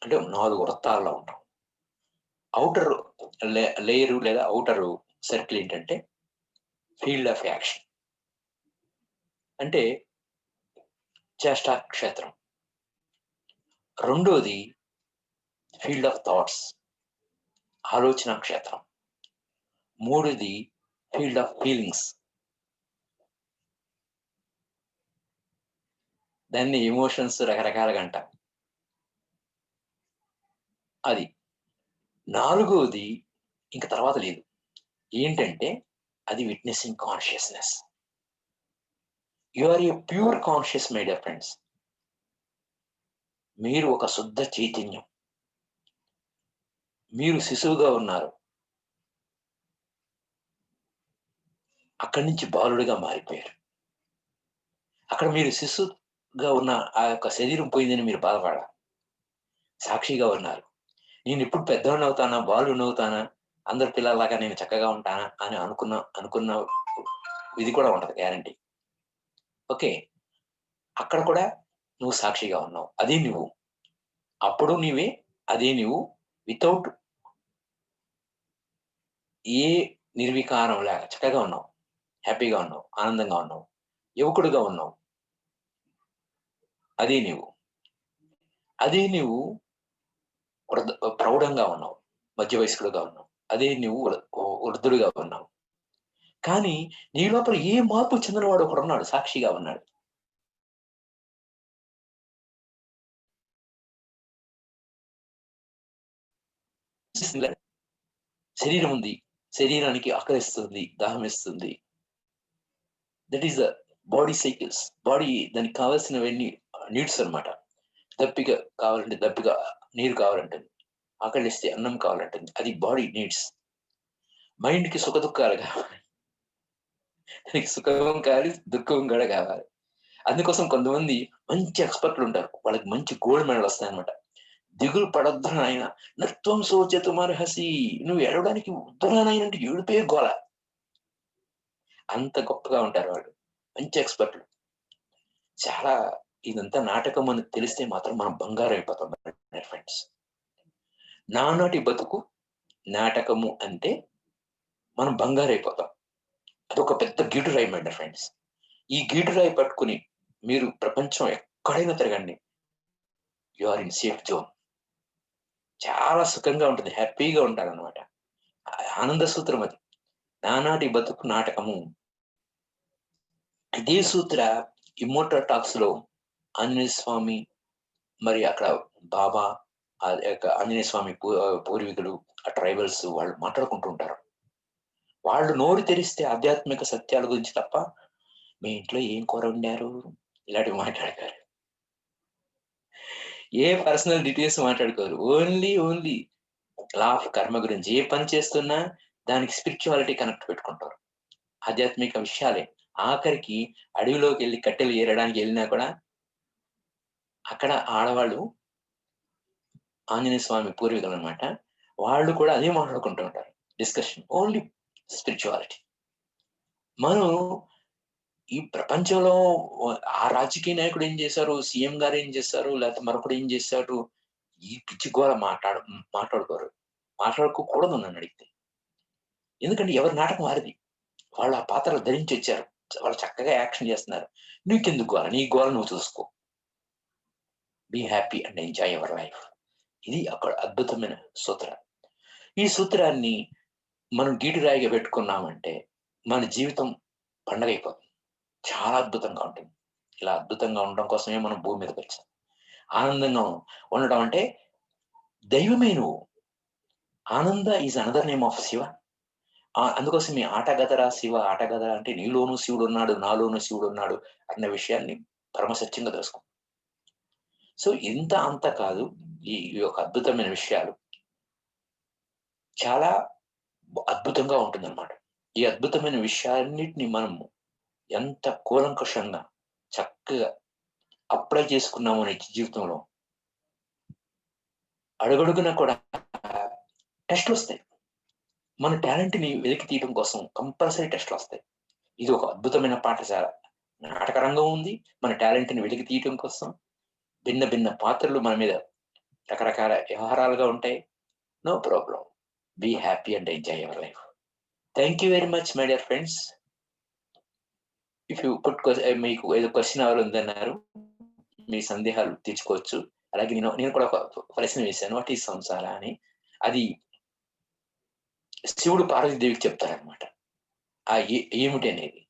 అంటే 4 వృత్తాల్లో ఉంటాం. అవుటర్ లేయరు లేదా అవుటర్ సర్కిల్ ఏంటంటే ఫీల్డ్ ఆఫ్ యాక్షన్. అంటే చేష్టా క్షేత్రం. రెండోది ఫీల్డ్ ఆఫ్ థాట్స్, ఆలోచన క్షేత్రం. మూడోది ఫీల్డ్ ఆఫ్ ఫీలింగ్స్, దాన్ని ఎమోషన్స్ రకరకాలుగా అంట. అది నాలుగోది ఇంక తర్వాత లేదు, ఏంటంటే అది witnessing consciousness. You are a pure conscious my dear friends. మీరు ఒక శుద్ధ చైతన్యం. మీరు శిశువుగా ఉన్నారు, అక్కడి నుంచి బాలుడిగా మారిపోయారు. అక్కడ మీరు శిశువుగా ఉన్న ఆ యొక్క శరీరం పోయిందని మీరు బాధపడాలి, సాక్షిగా ఉన్నారు. నేను ఎప్పుడు పెద్దవాడిని అవుతానా, బాలుడిని అవుతానా, అందరి పిల్లల్లాగా నేను చక్కగా ఉంటానా అని అనుకున్న ఇది కూడా ఉంటది, గ్యారంటీ. ఓకే, అక్కడ కూడా నువ్వు సాక్షిగా ఉన్నావు, అదే నువ్వు. అప్పుడు నీవే, అదే నువ్వు. వితౌట్ ఏ నిర్వికారం లాగా చక్కగా ఉన్నావు, హ్యాపీగా ఉన్నావు, ఆనందంగా ఉన్నావు, యువకుడుగా ఉన్నావు. అదే నీవు. అదే నీవు ప్రౌఢంగా ఉన్నావు, మధ్య వయస్కుడుగా ఉన్నావు. అదే నువ్వు వృద్ధుడుగా ఉన్నావు. కానీ నీ లోపల ఏ మార్పు చెందినవాడు ఒకడు ఉన్నాడు, సాక్షిగా ఉన్నాడు. శరీరం ఉంది, శరీరానికి ఆకలిస్తుంది, దాహం ఇస్తుంది. That is the body cycles. Body దానికి కావాల్సినవన్నీ నీడ్స్ అనమాట. దప్పిక కావాలంటే దప్పిక నీరు కావాలంటుంది, ఆకలిస్తే అన్నం కావాలంటుంది. అది బాడీ నీడ్స్. మైండ్కి సుఖ దుఃఖాలు కావాలి, దానికి సుఖం కావాలి, దుఃఖం కూడా కావాలి. అందుకోసం కొంతమంది మంచి ఎక్స్పర్ట్లు ఉంటారు, వాళ్ళకి మంచి గోల్డ్ మెడల్ వస్తాయి అనమాట. దిగులు పడొద్దు నాయన, నత్వం శోచతుమర్హసి, నువ్వు ఏడవడానికి ఉద్దరానాయన అంటే ఏడుపే గోల. అంత గొప్పగా ఉంటారు వాళ్ళు, మంచి ఎక్స్పర్ట్లు. చాలా ఇదంతా నాటకం అని తెలిస్తే మాత్రం మనం బంగారం అయిపోతాం ఫ్రెండ్స్. నానాటి బతుకు నాటకము అంటే మనం బంగారు అయిపోతాం. అదొక పెద్ద గీటురాయి మైండ్ ఫ్రెండ్స్. ఈ గీటురాయి పట్టుకుని మీరు ప్రపంచం ఎక్కడైనా తిరగండి, you are in safe zone. చాలా సుఖంగా ఉంటుంది, హ్యాపీగా ఉంటారు అనమాట. ఆనంద సూత్రం అది, నానాటి బతుకు నాటకము. ఇదే సూత్ర ఇమ్మోర్టల్ టాక్స్ లో ఆంజనేయ స్వామి, మరి అక్కడ బాబా, ఆంజనేయ స్వామి పూర్వీకులు, ఆ ట్రైబల్స్ వాళ్ళు మాట్లాడుకుంటూ ఉంటారు. వాళ్ళు నోరు తెరిస్తే ఆధ్యాత్మిక సత్యాల గురించి తప్ప మీ ఇంట్లో ఏం కూర వండారు ఇలాంటివి మాట్లాడతారు. ఏ పర్సనల్ డీటెయిల్స్ మాట్లాడుకోరు. ఓన్లీ లా ఆఫ్ కర్మ గురించి. ఏ పని చేస్తున్నా దానికి స్పిరిచువాలిటీ కనెక్ట్ పెట్టుకుంటారు, ఆధ్యాత్మిక విషయాలే. ఆఖరికి అడవిలోకి వెళ్ళి కట్టెలు ఏరడానికి వెళ్ళినా కూడా అక్కడ ఆడవాళ్ళు ఆంజనేయ స్వామి పూర్వీకులు అనమాట, వాళ్ళు కూడా అదే మాట్లాడుకుంటూ ఉంటారు. Discussion only spirituality. మనం ఈ ప్రపంచంలో ఆ రాజకీయ నాయకుడు ఏం చేశారు, సీఎం గారు ఏం చేశారు, లేకపోతే మరొకడు ఏం చేశారు, ఈ పిచ్చి గోల మాట్లాడుకోకూడదు నన్ను అడిగితే. ఎందుకంటే ఎవరి నాటకం వారిది, వాళ్ళు ఆ పాత్రలు ధరించి వచ్చారు, వాళ్ళు చక్కగా యాక్షన్ చేస్తున్నారు. నీకెందుకు గోల, నీ గోల నువ్వు చూసుకో. Be happy and enjoy your life. ఇది అక్కడ అద్భుతమైన సూత్రం. ఈ సూత్రాన్ని మనం గీటురాయిగా పెట్టుకున్నామంటే మన జీవితం పండగ అయిపోతుంది, చాలా అద్భుతంగా ఉంటుంది. ఇలా అద్భుతంగా ఉండడం కోసమే మనం భూమి మీదకి వచ్చాం. ఆనందంగా ఉండడం అంటే దైవమే నువ్వు. ఆనంద is another name of Shiva. అందుకోసం మీ ఆటగదరా శివ, ఆటగదరా అంటే నీలోనూ శివుడు ఉన్నాడు, నాలోనూ శివుడు ఉన్నాడు అన్న విషయాన్ని పరమసత్యంగా తెలుసుకో. సో ఇంత అంత కాదు, ఈ యొక్క అద్భుతమైన విషయాలు చాలా అద్భుతంగా ఉంటుందన్నమాట. ఈ అద్భుతమైన విషయాన్నిటిని మనం ఎంత కూలంకషంగా చక్కగా అప్లై చేసుకున్నాము నిత్య జీవితంలో, అడుగడుగునా కూడా టెస్ట్లు వస్తాయి. మన టాలెంట్ని వెలికి తీయడం కోసం కంపల్సరీ టెస్ట్లు వస్తాయి. ఇది ఒక అద్భుతమైన పాఠశాల. నాటక రంగం ఉంది, మన టాలెంట్ని వెలికి తీయడం కోసం భిన్న భిన్న పాత్రలు మన మీద రకరకాల వ్యవహారాలుగా ఉంటాయి. No problem, be happy and enjoy your life. Thank you very much my dear friends. If you put మీకు ఏదో క్వశ్చన్ అవర్ ఉందన్నారు, మీ సందేహాలు తీర్చుకోవచ్చు. అలాగే నేను కూడా ఒక ప్రశ్న వేశాను, వాట్ ఈజ్ సంసార అని. అది శివుడు పార్వతీదేవికి చెప్తారనమాట ఏమిటి అనేది.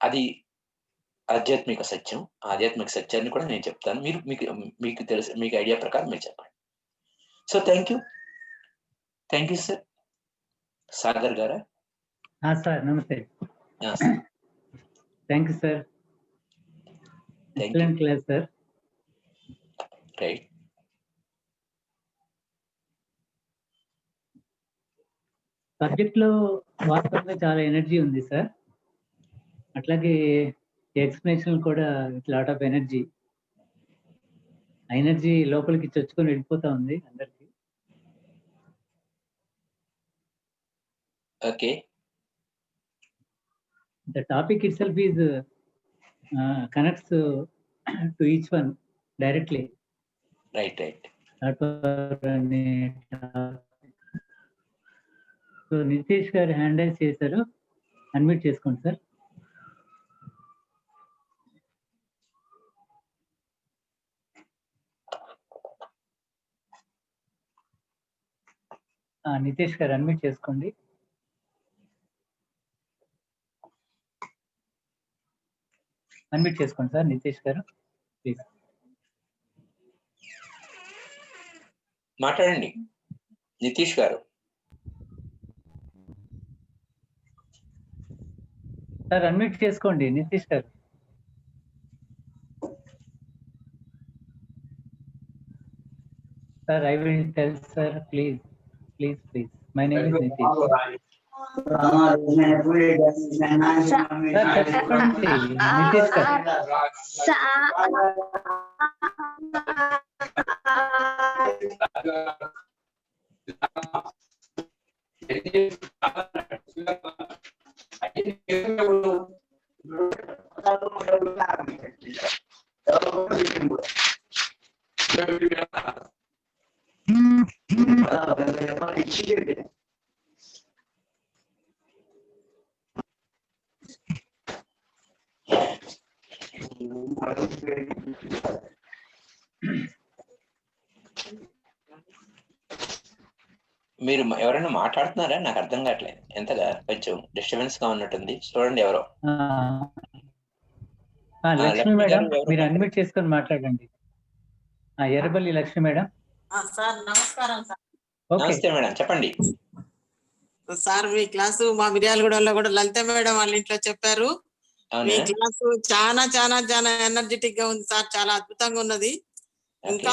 అది ఆధ్యాత్మిక సత్యం. ఆధ్యాత్మిక సత్యాన్ని కూడా నేను చెప్తాను, మీకు తెలుసు, మీకు ఐడియా ప్రకారం మీరు చెప్పండి. So thank you sir. Sagar గారా? సార్ నమస్తే. Thank you sir. Excellent class sir. Right. Subject లో వాస్తవంగా చాలా ఎనర్జీ ఉంది సార్. అట్లాగే ఎక్స్ప్లెనేషన్ కూడా విత్ లాట్ ఆఫ్ ఎనర్జీ. ఆ ఎనర్జీ లోపలికి చొచ్చుకొని వెళ్ళిపోతా ఉంది అందరికి. Okay. The topic itself is connects to each one directly. Right. So Nitish గారు హ్యాండ్ రైజ్ చేశారు, అన్మ్యూట్ చేసుకోండి సార్. నితీష్ గారు అన్మ్యూట్ చేసుకోండి. అన్మ్యూట్ చేసుకోండి సార్ నితీష్ గారు, ప్లీజ్ మాట్లాడండి నితీష్ గారు. సార్ అన్మ్యూట్ చేసుకోండి నితీష్ గారు. Sir I will tell sir, please. My name is Nitish. Sir చెప్పండి నితీష్ గారు. మీరు ఎవరైనా మాట్లాడుతున్నారా? నాకు అర్థం కావట్లేదు, ఎంతగా కొంచెం డిస్టర్బెన్స్ గా ఉన్నట్టుంది. చూడండి ఎవరో. లక్ష్మి మేడం, మీరు అన్మ్యూట్ చేసుకొని మాట్లాడండి. ఎర్రబల్లి లక్ష్మి మేడం. సార్ నమస్కారం సార్. నమస్తే మేడం, చెప్పండి. సార్ మీ క్లాసు మా మిర్యాలగూడలో కూడా లలిత మేడం వాళ్ళ ఇంట్లో చెప్పారు. మీ క్లాసు చాలా చాలా చాలా ఎనర్జెటిక్ గా ఉంది సార్, చాలా అద్భుతంగా ఉన్నది. ఇంకా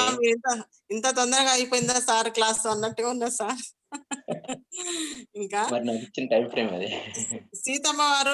ఇంత తొందరగా అయిపోయిందా సార్ క్లాస్ అన్నట్టుగా ఉన్నది సార్. ఇంకా టైం ఫ్రేమ్ అది. సీతమ్మ వారు